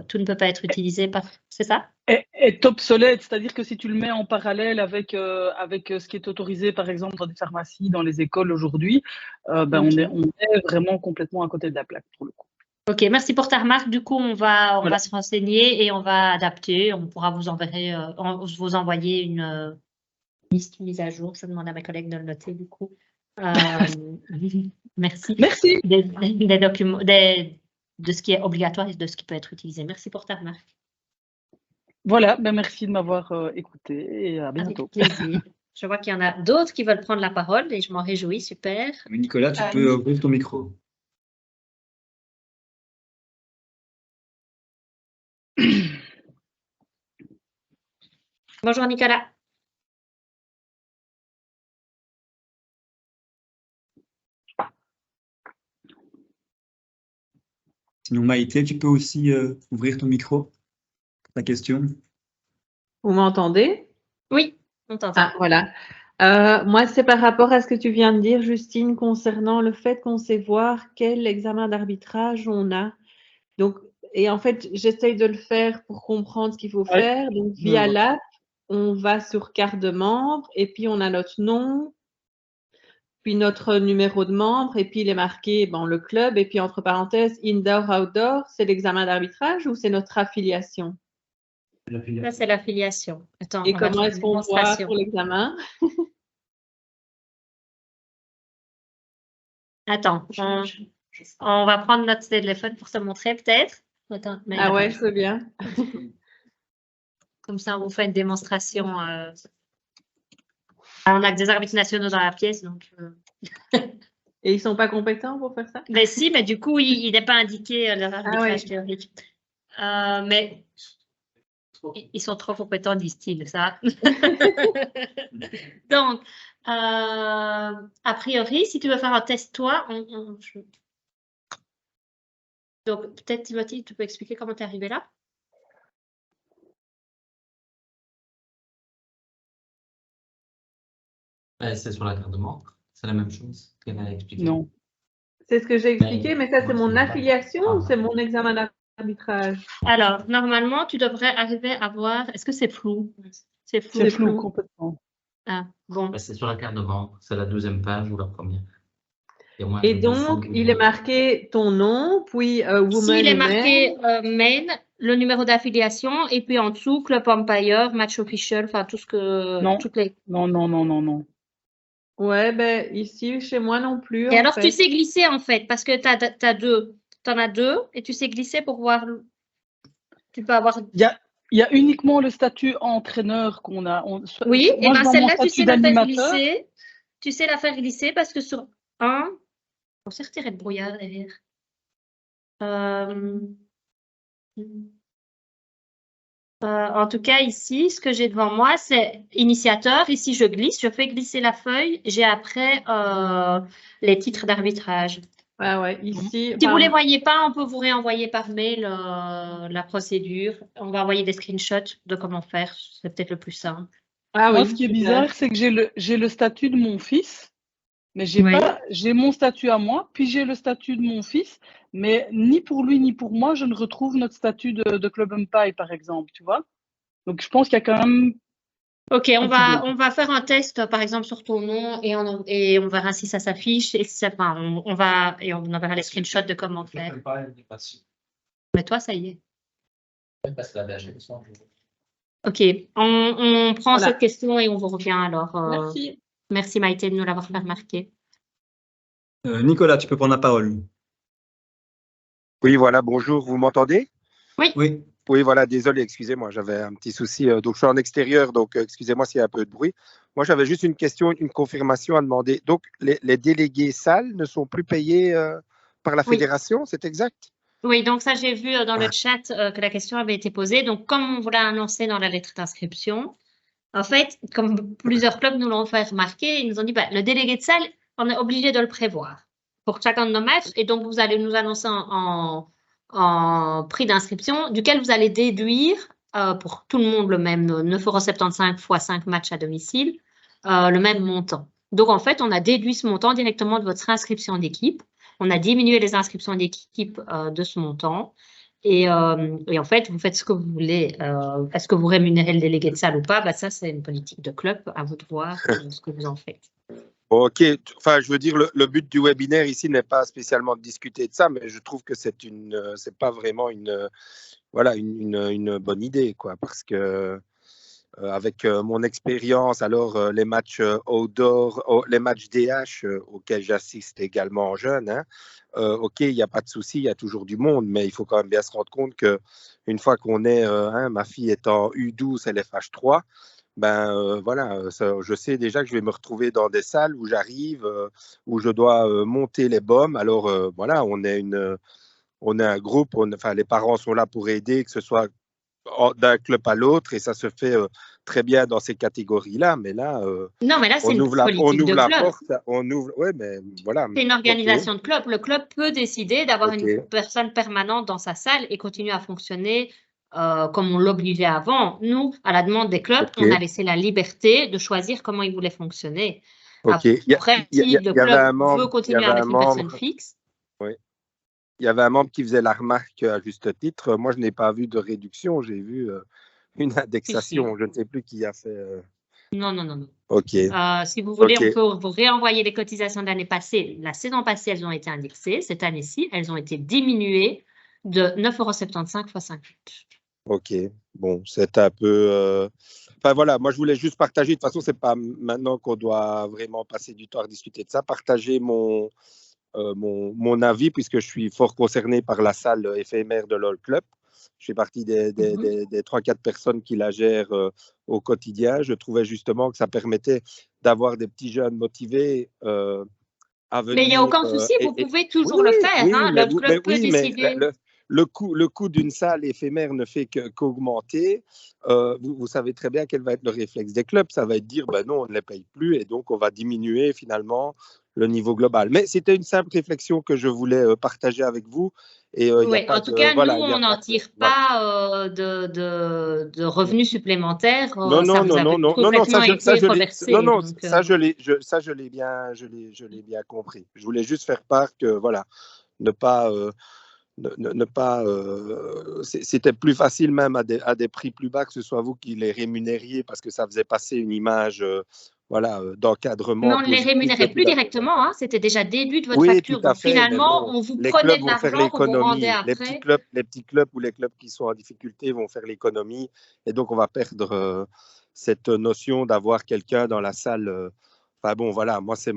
tout ne peut pas être utilisé par... C'est ça? Est obsolète, c'est-à-dire que si tu le mets en parallèle avec ce qui est autorisé, par exemple, dans des pharmacies, dans les écoles aujourd'hui, on est vraiment complètement à côté de la plaque, pour le coup. Ok, merci pour ta remarque. Du coup, on va se renseigner et on va adapter. On pourra vous envoyer une liste mise à jour. Je demande à mes collègues de le noter, du coup. Merci. Merci. Des documents, de ce qui est obligatoire et de ce qui peut être utilisé. Merci pour ta remarque. Voilà, merci de m'avoir écouté et à bientôt. Avec plaisir. Je vois qu'il y en a d'autres qui veulent prendre la parole et je m'en réjouis, super. Oui, Nicolas, tu peux ouvrir ton micro. Bonjour Nicolas. Sinon, Maïté, tu peux aussi ouvrir ton micro pour ta question. Vous m'entendez? Oui, on t'entend. Ah, voilà. Moi, c'est par rapport à ce que tu viens de dire, Justine, concernant le fait qu'on sait voir quel examen d'arbitrage on a. Donc, et en fait, j'essaye de le faire pour comprendre ce qu'il faut Ouais. faire. Donc, Je via vois. l'app, on va sur carte de membre et puis on a notre nom, puis notre numéro de membre et puis il est marqué le club et puis entre parenthèses, indoor, outdoor, c'est l'examen d'arbitrage ou c'est notre affiliation? Ça, c'est l'affiliation. Attends, Et on va comment faire est-ce une qu'on voit démonstration. pour l'examen? Attends, on va prendre notre téléphone pour se montrer peut-être. Attends, mais Ah ouais, je veux bien. comme ça, on vous fait une démonstration. On a que des arbitres nationaux dans la pièce, donc. Et ils sont pas compétents pour faire ça? Mais si, mais du coup, il n'est pas indiqué leur arbitrage oui. théorique. Mais ils sont trop compétents, disent-ils, ça. Donc, a priori, si tu veux faire un test, toi, donc peut-être Timothy, tu peux expliquer comment tu es arrivé là? C'est sur la carte de membre, c'est la même chose qu'elle a expliqué. Non. C'est ce que j'ai expliqué, mais ça, c'est moi, mon c'est pas. affiliation ou c'est mon examen d'arbitrage? Alors, normalement, tu devrais arriver à voir. Est-ce que c'est flou? C'est flou. C'est flou complètement. Ah, bon. C'est sur la carte de membre, c'est la 12e page ou la première. Moi, Et donc, il est marqué ton nom, puis woman Ici, il est ou man. marqué main, le numéro d'affiliation, et puis en dessous, club umpire, match official, enfin tout ce que. Non. Toutes les. Non. Ouais, ben ici, chez moi non plus. Et en alors, fait. tu sais glisser en fait, parce que tu as deux. Tu en as deux, et tu sais glisser pour voir. Tu peux avoir. Il y a uniquement le statut entraîneur qu'on a. Oui, et bien celle-là, tu sais la faire d'animateur. glisser. Tu sais la faire glisser parce que sur un. On s'est retiré de brouillard derrière. En tout cas, ici, ce que j'ai devant moi, c'est initiateur. Ici, je glisse, je fais glisser la feuille. J'ai après les titres d'arbitrage. Ah ouais, ici. Si vous ne les voyez pas, on peut vous réenvoyer par mail la procédure. On va envoyer des screenshots de comment faire. C'est peut-être le plus simple. Ah Moi, oui, ce qui est super. bizarre, c'est que j'ai le statut de mon fils, mais j'ai mon statut à moi, puis j'ai le statut de mon fils, mais ni pour lui ni pour moi, je ne retrouve notre statut de Club Umpire, par exemple, tu vois. Donc, je pense qu'il y a quand même. Ok, on va faire un test, par exemple, sur ton nom et on verra si ça s'affiche. Et on enverra les screenshots de comment faire. Mais toi, ça y est. Ok, on prend cette question et on vous revient alors. Merci. Merci Maïté de nous l'avoir fait remarquer. Nicolas, tu peux prendre la parole. Oui, voilà, bonjour, vous m'entendez? Oui. Oui, voilà, désolé, excusez-moi, j'avais un petit souci. Donc, je suis en extérieur, donc excusez-moi s'il y a un peu de bruit. Moi, j'avais juste une question, une confirmation à demander. Donc, les délégués salles ne sont plus payés par la fédération, c'est exact? Oui, donc ça, j'ai vu dans le chat que la question avait été posée. Donc, comme on vous l'a annoncé dans la lettre d'inscription, en fait, comme plusieurs clubs nous l'ont fait remarquer, ils nous ont dit, le délégué de salle, on est obligé de le prévoir pour chacun de nos matchs. Et donc, vous allez nous annoncer en prix d'inscription, duquel vous allez déduire pour tout le monde le même 9,75 € fois 5 matchs à domicile, le même montant. Donc, en fait, on a déduit ce montant directement de votre inscription d'équipe. On a diminué les inscriptions d'équipe de ce montant. Et en fait, vous faites ce que vous voulez. Est-ce que vous rémunérez le délégué de salle ou pas? Ça, c'est une politique de club. À vous de voir ce que vous en faites. Ok, enfin, je veux dire, le but du webinaire ici n'est pas spécialement de discuter de ça, mais je trouve que c'est pas vraiment une bonne idée, quoi, parce que avec mon expérience, alors les matchs outdoor, les matchs DH auxquels j'assiste également jeune, ok, il n'y a pas de souci, il y a toujours du monde, mais il faut quand même bien se rendre compte que une fois qu'on est, ma fille est en U12, elle est FH3, je sais déjà que je vais me retrouver dans des salles où j'arrive, où je dois monter les bombes. Alors voilà, on est un groupe, les parents sont là pour aider, que ce soit d'un club à l'autre, et ça se fait très bien dans ces catégories-là. Mais là, non, mais là, c'est une politique de club. Voilà. C'est une organisation de club. Le club peut décider d'avoir une personne permanente dans sa salle et continuer à fonctionner comme on l'obligeait avant. Nous, à la demande des clubs, Ok. on a laissé la liberté de choisir comment ils voulaient fonctionner. Ok. Après, si le y avait un club membre, veut continuer avec une personne fixe, il y avait un membre qui faisait la remarque à juste titre. Moi, je n'ai pas vu de réduction, j'ai vu une indexation. Je ne sais plus qui a fait. non. Ok. Si vous voulez, Ok. on peut vous réenvoyer les cotisations de l'année passée. La saison passée, elles ont été indexées. Cette année-ci, elles ont été diminuées de 9,75 € x 58. Ok. Bon, c'est un peu. Enfin voilà, moi je voulais juste partager. De toute façon, c'est pas maintenant qu'on doit vraiment passer du temps à discuter de ça. Partager mon avis, puisque je suis fort concerné par la salle éphémère de l'All Club. Je fais partie des 3-4 personnes qui la gèrent au quotidien. Je trouvais justement que ça permettait d'avoir des petits jeunes motivés à venir. Mais il n'y a aucun souci, vous pouvez toujours le faire. Le club peut décider. Le coût d'une salle éphémère ne fait qu'augmenter. Vous savez très bien quel va être le réflexe des clubs. Ça va être de dire, ben non, on ne les paye plus et donc on va diminuer finalement le niveau global. Mais c'était une simple réflexion que je voulais partager avec vous. Et, oui, en tout cas, nous, on n'en tire pas de revenus supplémentaires. Non, ça je l'ai bien compris. Je voulais juste faire part que voilà, ne pas c'était plus facile même à des prix plus bas que ce soit vous qui les rémunériez parce que ça faisait passer une image d'encadrement. Mais on ne les rémunérait plus directement, hein, c'était déjà début de votre oui, facture. Tout à donc fait, finalement, on vous prenait de l'argent qu'on vous rendait après. Les petits clubs ou les clubs qui sont en difficulté vont faire l'économie et donc on va perdre cette notion d'avoir quelqu'un dans la salle. Enfin bon, voilà, moi c'est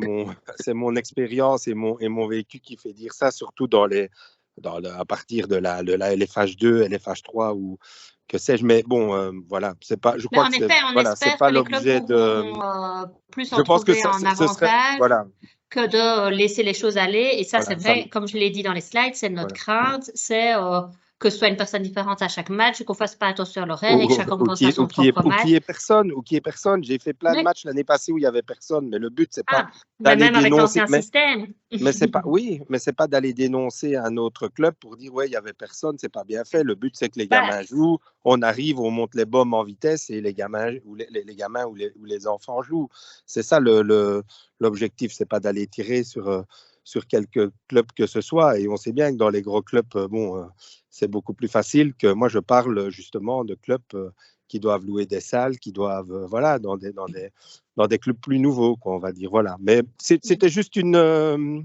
mon expérience et mon vécu qui fait dire ça, surtout à partir de la LFH2, LFH3 ou que sais-je, mais bon, voilà, c'est pas. Je crois en que effet, on espère que les clubs pourront plus en trouver en avantage que de laisser les choses aller. Et ça, c'est vrai, comme je l'ai dit dans les slides, c'est notre crainte, c'est que ce soit une personne différente à chaque match, qu'on ne fasse pas attention à l'horaire et que chacun pense à son propre match. Ou qui est personne. J'ai fait plein de matchs l'année passée où il n'y avait personne, mais le but, c'est pas d'aller même avec l'ancien système. Mais c'est pas d'aller dénoncer un autre club pour dire ouais, il n'y avait personne, c'est pas bien fait. Le but, c'est que les gamins jouent, on arrive, on monte les bombes en vitesse et les gamins ou les enfants jouent. C'est ça l'objectif, c'est pas d'aller tirer sur quelques clubs que ce soit. Et on sait bien que dans les gros clubs, c'est beaucoup plus facile que moi, je parle justement de clubs qui doivent louer des salles, qui doivent, dans des clubs plus nouveaux, quoi, on va dire. Voilà. Mais c'était juste un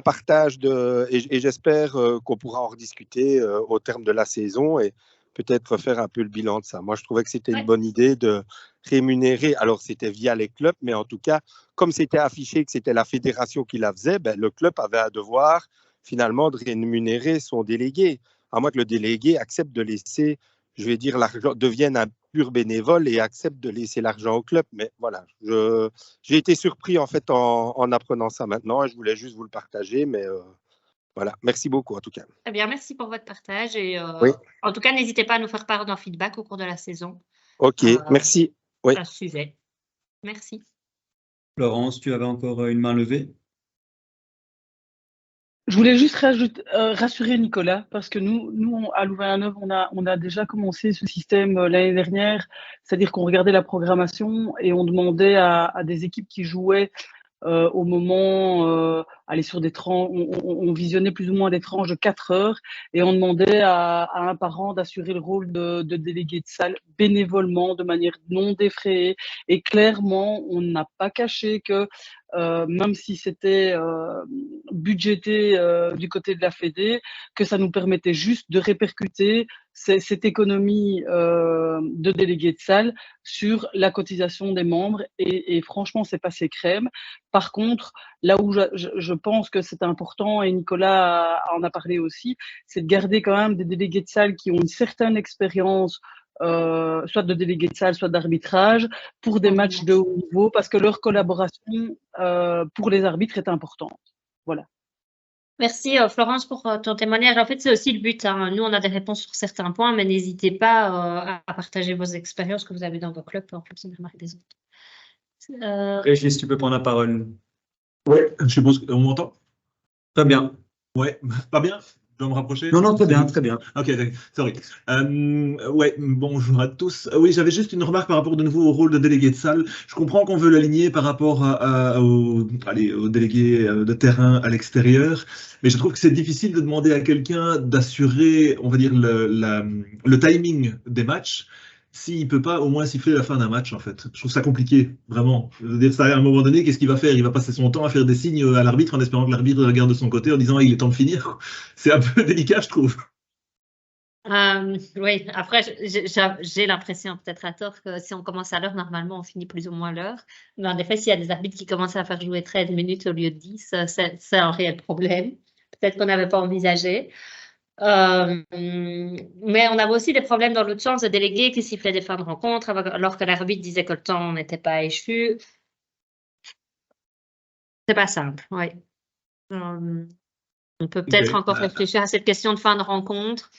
partage et j'espère qu'on pourra en rediscuter au terme de la saison et peut-être faire un peu le bilan de ça. Moi, je trouvais que c'était une bonne idée de rémunérer. Alors, c'était via les clubs, mais en tout cas, comme c'était affiché que c'était la fédération qui la faisait, le club avait un devoir finalement de rémunérer son délégué. À moins que le délégué accepte de laisser, je vais dire, l'argent, devienne un pur bénévole et accepte de laisser l'argent au club. Mais voilà, j'ai été surpris en fait en apprenant ça maintenant et je voulais juste vous le partager. Mais voilà, merci beaucoup en tout cas. Très bien, merci pour votre partage. Et oui. En tout cas, n'hésitez pas à nous faire part d'un feedback au cours de la saison. Ok, merci. Oui. À ce sujet. Merci. Florence, tu avais encore une main levée? Je voulais juste rassurer Nicolas, parce que nous à Louvain-la-Neuve, on a déjà commencé ce système l'année dernière, c'est-à-dire qu'on regardait la programmation et on demandait à des équipes qui jouaient au moment, aller sur des tranches, on visionnait plus ou moins des tranches de 4 heures et on demandait à un parent d'assurer le rôle de délégué de salle bénévolement, de manière non défrayée. Et clairement, on n'a pas caché que même si c'était budgété du côté de la Fédé, que ça nous permettait juste de répercuter cette économie de délégués de salle sur la cotisation des membres et franchement, c'est passé crème. Par contre, là où je pense que c'est important, et Nicolas en a parlé aussi, c'est de garder quand même des délégués de salle qui ont une certaine expérience soit de délégués de salle, soit d'arbitrage, pour des matchs de haut niveau, parce que leur collaboration pour les arbitres est importante. Voilà. Merci Florence pour ton témoignage. En fait, c'est aussi le but. Hein. Nous, on a des réponses sur certains points, mais n'hésitez pas à partager vos expériences que vous avez dans vos clubs en fonction des remarques des autres. Régis, tu peux prendre la parole. Oui, je suppose qu'on m'entend. Très bien. Ouais, pas bien. Je dois me rapprocher? Non, très bien, très bien. Ok, d'accord. Sorry. Ouais, bonjour à tous. Oui, j'avais juste une remarque par rapport de nouveau au rôle de délégué de salle. Je comprends qu'on veut l'aligner par rapport aux délégués de terrain à l'extérieur, mais je trouve que c'est difficile de demander à quelqu'un d'assurer, on va dire, le timing des matchs s'il ne peut pas au moins siffler la fin d'un match, en fait. Je trouve ça compliqué, vraiment. Je veux dire, ça, à un moment donné, qu'est-ce qu'il va faire? Il va passer son temps à faire des signes à l'arbitre en espérant que l'arbitre regarde de son côté en disant il est temps de finir. C'est un peu délicat, je trouve. Oui, après, j'ai l'impression, peut-être à tort, que si on commence à l'heure, normalement, on finit plus ou moins l'heure. Mais en effet, s'il y a des arbitres qui commencent à faire jouer 13 minutes au lieu de 10, c'est un réel problème. Peut-être qu'on n'avait pas envisagé. Mais on avait aussi des problèmes dans l'autre sens de délégués qui sifflaient des fins de rencontre alors que l'arbitre disait que le temps n'était pas échu. C'est pas simple, oui. On peut peut-être encore réfléchir à cette question de fin de rencontre.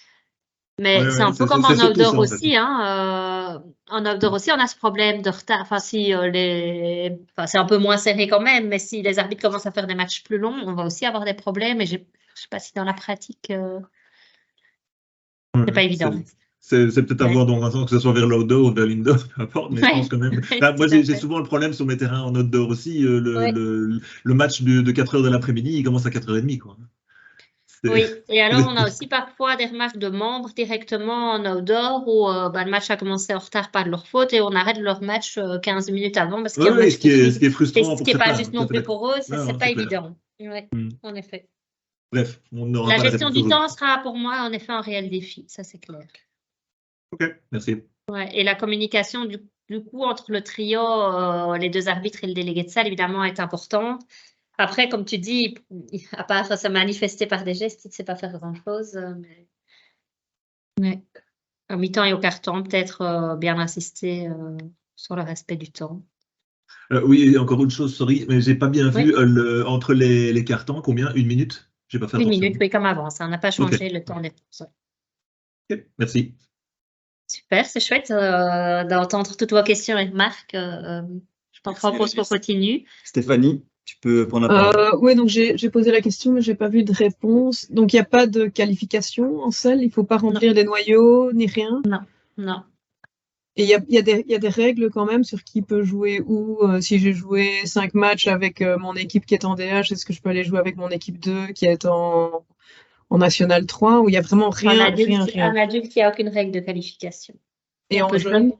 Mais c'est un peu comme en outdoor aussi. En outdoor aussi, on a ce problème de retard. Enfin, si c'est un peu moins serré quand même, mais si les arbitres commencent à faire des matchs plus longs, on va aussi avoir des problèmes. Et je ne sais pas si dans la pratique, c'est pas évident. C'est peut-être à voir dans un sens que ce soit vers l'outdoor ou vers l'indoor, peu importe, mais je pense quand même. Moi, j'ai souvent le problème sur mes terrains en outdoor aussi. Le match de 4h de l'après-midi, il commence à 4h30, quoi. Oui, et alors on a aussi parfois des remarques de membres directement en outdoor où le match a commencé en retard, pas de leur faute, et on arrête leur match 15 minutes avant parce qu'il y a un match ce qui est frustrant. Ce qui n'est pas juste non plus pour eux, c'est pas évident. Oui, en effet. Bref, on n'aura La pas gestion du temps sera pour moi en effet un réel défi, ça c'est clair. Ok, merci. Ouais, et la communication du coup entre le trio, les deux arbitres et le délégué de salle évidemment est importante. Après, comme tu dis, à part se manifester par des gestes, il ne sait pas faire grand-chose. Mais en mi-temps et au carton, peut-être bien insister sur le respect du temps. Oui, et encore une chose, sorry, mais j'ai pas bien vu entre les cartons, combien? 1 minute? J'ai pas fait attention. 1 minute, oui, comme avant. Ça n'a pas changé le temps des pauses. Ok, merci. Super, c'est chouette d'entendre toutes vos questions et remarques. Je t'en propose qu'on continue. Stéphanie, tu peux prendre la parole. Oui, donc j'ai posé la question, mais j'ai pas vu de réponse. Donc, il n'y a pas de qualification en salle? Il faut pas remplir les noyaux, ni rien? Non. Et il y a des règles quand même sur qui peut jouer où? Si j'ai joué 5 matchs avec mon équipe qui est en DH, est-ce que je peux aller jouer avec mon équipe 2 qui est en National 3? Ou il y a vraiment rien? En adulte, il n'y a aucune règle de qualification. Et en jeune?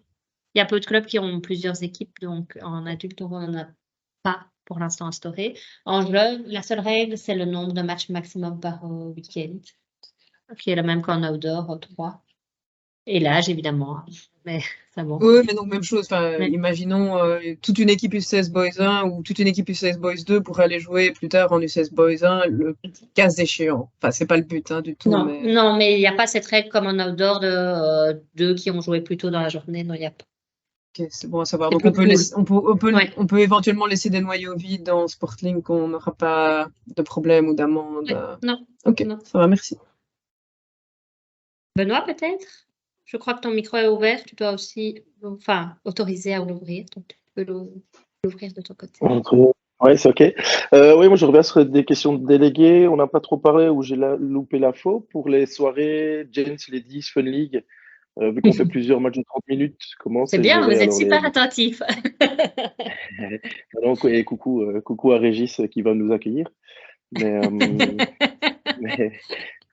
Il y a peu de clubs qui ont plusieurs équipes, donc en adulte, on n'en a pas pour l'instant instauré. En jeune, la seule règle, c'est le nombre de matchs maximum par week-end, qui est le même qu'en outdoor, 3. Et l'âge, évidemment, mais c'est bon. Oui, mais donc même chose. Imaginons toute une équipe U16 Boys 1 ou toute une équipe U16 Boys 2 pour aller jouer plus tard en U16 Boys 1, le cas échéant. Enfin, c'est pas le but du tout. Non, mais il n'y a pas cette règle comme en outdoor de deux qui ont joué plus tôt dans la journée. Non, il n'y a pas. Ok, c'est bon à savoir. Donc on peut éventuellement laisser des noyaux vides dans Sportlink, qu'on n'aura pas de problème ou d'amende. Non. Ok, non. Ça va, merci. Benoît, peut-être? Je crois que ton micro est ouvert. Tu dois aussi autoriser à l'ouvrir. Donc, tu peux l'ouvrir de ton côté. Oui, c'est OK. Oui, moi, je reviens sur des questions de délégués. On n'a pas trop parlé où j'ai loupé l'info. Pour les soirées Gents Ladies Fun League, vu qu'on fait plusieurs matchs de 30 minutes, comment c'est bien, vous êtes super attentifs. Et coucou à Régis qui va nous accueillir.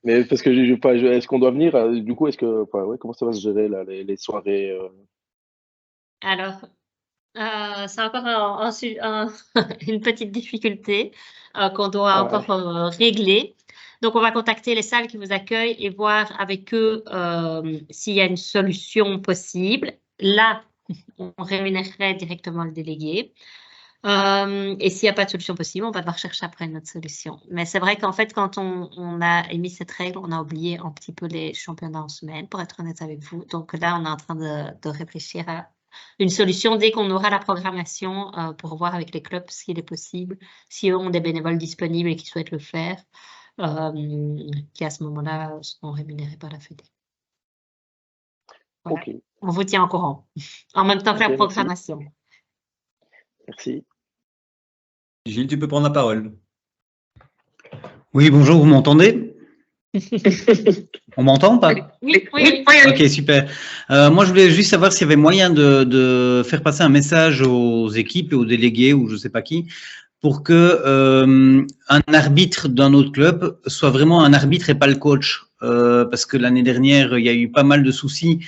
Mais parce que est-ce qu'on doit venir? Du coup, comment ça va se gérer là, les soirées Alors, c'est encore une petite difficulté qu'on doit encore régler. Donc, on va contacter les salles qui vous accueillent et voir avec eux s'il y a une solution possible. Là, on rémunérerait directement le délégué. Et s'il n'y a pas de solution possible, on va devoir chercher après une autre solution. Mais c'est vrai qu'en fait, quand on a émis cette règle, on a oublié un petit peu les championnats en semaine, pour être honnête avec vous. Donc là, on est en train de réfléchir à une solution dès qu'on aura la programmation pour voir avec les clubs s'il est possible, si eux ont des bénévoles disponibles et qui souhaitent le faire, qui à ce moment-là seront rémunérés par la Fédé. Voilà. Okay. On vous tient au courant, en même temps que la programmation. Merci. Gilles, tu peux prendre la parole. Oui, bonjour, vous m'entendez? On m'entend ou pas? Oui. Ok, super. Moi, je voulais juste savoir s'il y avait moyen de faire passer un message aux équipes et aux délégués ou je sais pas qui pour que un arbitre d'un autre club soit vraiment un arbitre et pas le coach. Parce que l'année dernière, il y a eu pas mal de soucis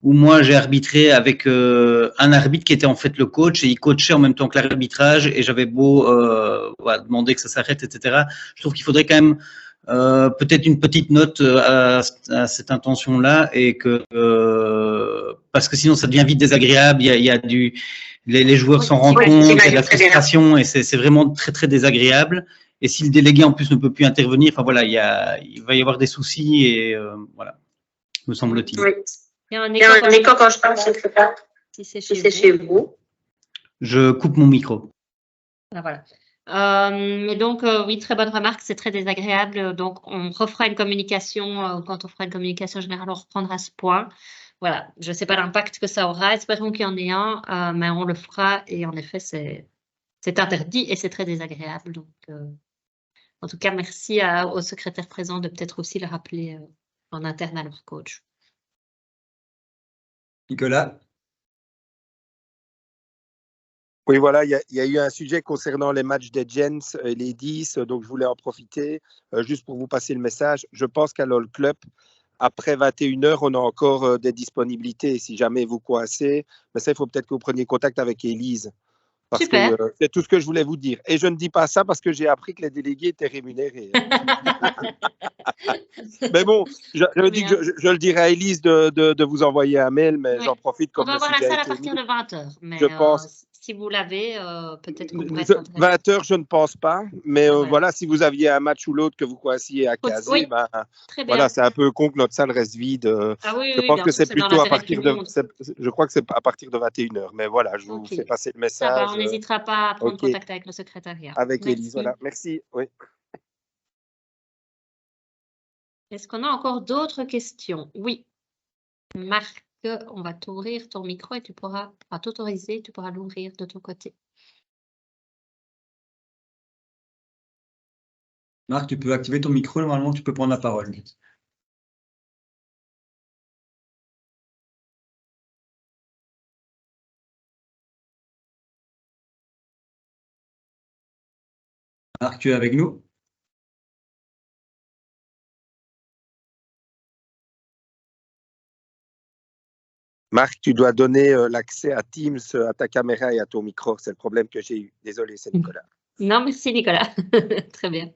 où moi j'ai arbitré avec un arbitre qui était en fait le coach et il coachait en même temps que l'arbitrage et j'avais beau demander que ça s'arrête, etc. Je trouve qu'il faudrait quand même peut-être une petite note à cette intention-là et que parce que sinon ça devient vite désagréable. Il y a les joueurs s'en rendent compte, il y a de la frustration et c'est vraiment très très désagréable. Et si le délégué en plus ne peut plus intervenir, enfin voilà, il va y avoir des soucis et voilà, me semble-t-il. Oui. Il y a un écho quand je parle, je ne sais pas si c'est chez vous. Je coupe mon micro. Ah, voilà. Mais donc, oui, très bonne remarque, c'est très désagréable. Donc, on refera une communication. Quand on fera une communication générale, on reprendra ce point. Voilà, je ne sais pas l'impact que ça aura. Espérons qu'il y en ait un, mais on le fera. Et en effet, c'est interdit et c'est très désagréable. Donc, en tout cas, merci au secrétaire présent de peut-être aussi le rappeler en interne à leur coach. Nicolas? Oui, voilà, il y a eu un sujet concernant les matchs des Gents et les 10, donc je voulais en profiter juste pour vous passer le message. Je pense qu'à LOL Club, après 21h, on a encore des disponibilités. Si jamais vous coincez, mais ça, il faut peut-être que vous preniez contact avec Élise. Parce Super. que c'est tout ce que je voulais vous dire. Et je ne dis pas ça parce que j'ai appris que les délégués étaient rémunérés. Mais bon, je le dirai à Élise de vous envoyer un mail, mais Oui. j'en profite comme on va le voir la sujet salle a à été partir mis. de 20h. Mais Je pense. Si vous l'avez, peut-être qu'on pourrait s'intéresser. 20h, je ne pense pas. Mais Voilà. voilà, si vous aviez un match ou l'autre que vous coinciez à Casey, Oui, ben, très bien. voilà, c'est un peu con que notre salle reste vide. Ah oui, je pense bien que sûr, c'est c'est dans plutôt à l'intérêt partir de tout le de. monde. Je crois que c'est à partir de 21h. Mais voilà, je vous Ok. fais passer le Ça va, message on n'hésitera pas à prendre ok. contact avec le secrétariat. Avec Merci. Élise. Voilà, merci. Oui. Est-ce qu'on a encore d'autres questions? Oui. Marc, on va t'ouvrir ton micro et tu pourras t'autoriser, tu pourras l'ouvrir de ton côté. Marc, tu peux activer ton micro, normalement tu peux prendre la parole. Marc, tu es avec nous? Marc, tu dois donner l'accès à Teams, à ta caméra et à ton micro. C'est le problème que j'ai eu. Désolé, c'est Nicolas. Non, merci Nicolas. Très bien.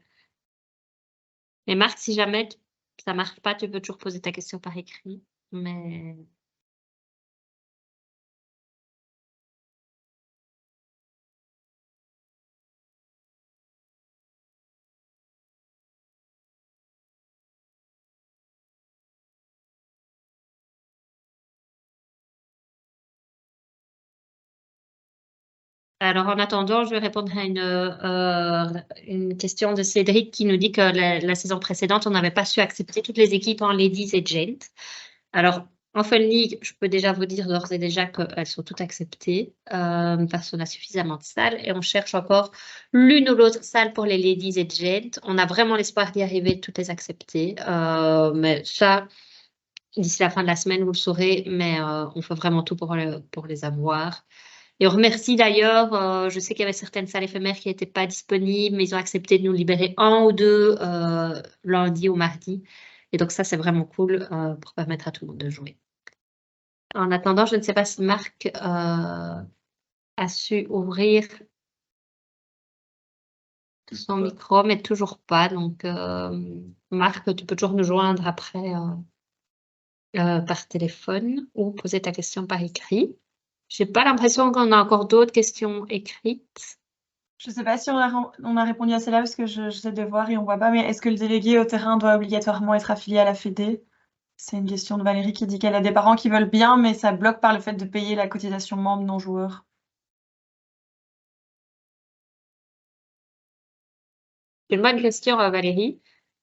Et Marc, si jamais ça ne marche pas, tu peux toujours poser ta question par écrit. Mais alors, en attendant, je vais répondre à une question de Cédric qui nous dit que la saison précédente, on n'avait pas su accepter toutes les équipes en Ladies et Gent. Alors, en Fun League, je peux déjà vous dire d'ores et déjà qu'elles sont toutes acceptées parce qu'on a suffisamment de salles et on cherche encore l'une ou l'autre salle pour les Ladies et Gent. On a vraiment l'espoir d'y arriver, de toutes les accepter. Mais ça, d'ici la fin de la semaine, vous le saurez, mais on fait vraiment tout pour les avoir. Et on remercie d'ailleurs, je sais qu'il y avait certaines salles éphémères qui n'étaient pas disponibles, mais ils ont accepté de nous libérer un ou deux lundi ou mardi. Et donc ça, c'est vraiment cool pour permettre à tout le monde de jouer. En attendant, je ne sais pas si Marc a su ouvrir son micro, mais toujours pas. Donc, Marc, tu peux toujours nous joindre après par téléphone ou poser ta question par écrit. Je n'ai pas l'impression qu'on a encore d'autres questions écrites. Je ne sais pas si on a répondu à celle-là parce que j'essaie de voir et on ne voit pas, mais est-ce que le délégué au terrain doit obligatoirement être affilié à la Fédé? C'est une question de Valérie qui dit qu'elle a des parents qui veulent bien, mais ça bloque par le fait de payer la cotisation membre non-joueur. C'est une bonne question, Valérie.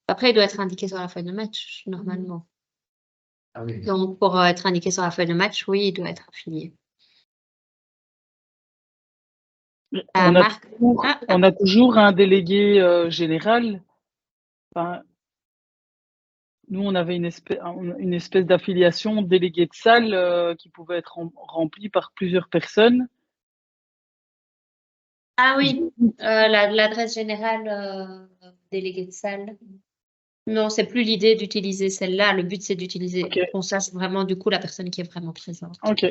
Après, il doit être indiqué sur la feuille de match, normalement. Ah oui. Donc, pour être indiqué sur la feuille de match, oui, il doit être affilié. On a toujours un délégué général. Enfin, Nous, on avait une espèce d'affiliation déléguée de salle qui pouvait être remplie par plusieurs personnes. Ah oui, l'adresse générale déléguée de salle. Non, c'est plus l'idée d'utiliser celle-là. Le but, c'est d'utiliser, qu'on sache vraiment du coup la personne qui est vraiment présente. Ok.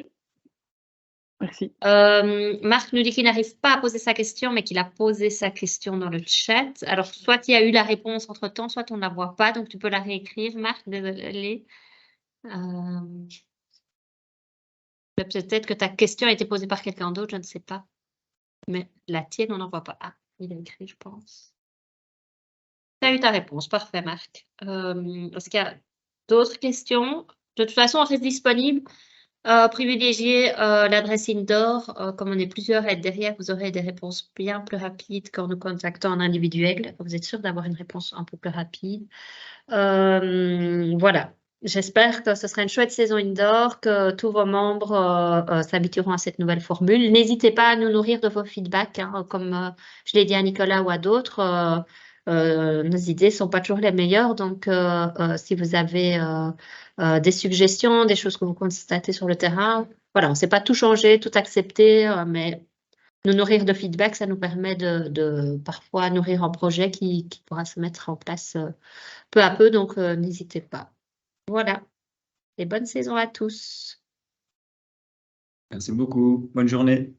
Merci. Marc nous dit qu'il n'arrive pas à poser sa question, mais qu'il a posé sa question dans le chat. Alors, soit il y a eu la réponse entre-temps, soit on ne la voit pas. Donc, tu peux la réécrire, Marc. Désolé. Peut-être que ta question a été posée par quelqu'un d'autre, je ne sais pas. Mais la tienne, on n'en voit pas. Ah, il a écrit, je pense. Tu as eu ta réponse. Parfait, Marc. Est-ce qu'il y a d'autres questions? De toute façon, on reste disponible. Privilégiez l'adresse indoor. Comme on est plusieurs à être derrière, vous aurez des réponses bien plus rapides qu'en nous contactant en individuel. Vous êtes sûr d'avoir une réponse un peu plus rapide. Voilà. J'espère que ce sera une chouette saison indoor, que tous vos membres s'habitueront à cette nouvelle formule. N'hésitez pas à nous nourrir de vos feedbacks, hein, comme je l'ai dit à Nicolas ou à d'autres. Nos idées ne sont pas toujours les meilleures, donc si vous avez des suggestions, des choses que vous constatez sur le terrain, voilà, on ne sait pas tout changer, tout accepter, mais nous nourrir de feedback, ça nous permet de parfois nourrir un projet qui pourra se mettre en place peu à peu, donc n'hésitez pas. Voilà, et bonne saison à tous. Merci beaucoup. Bonne journée.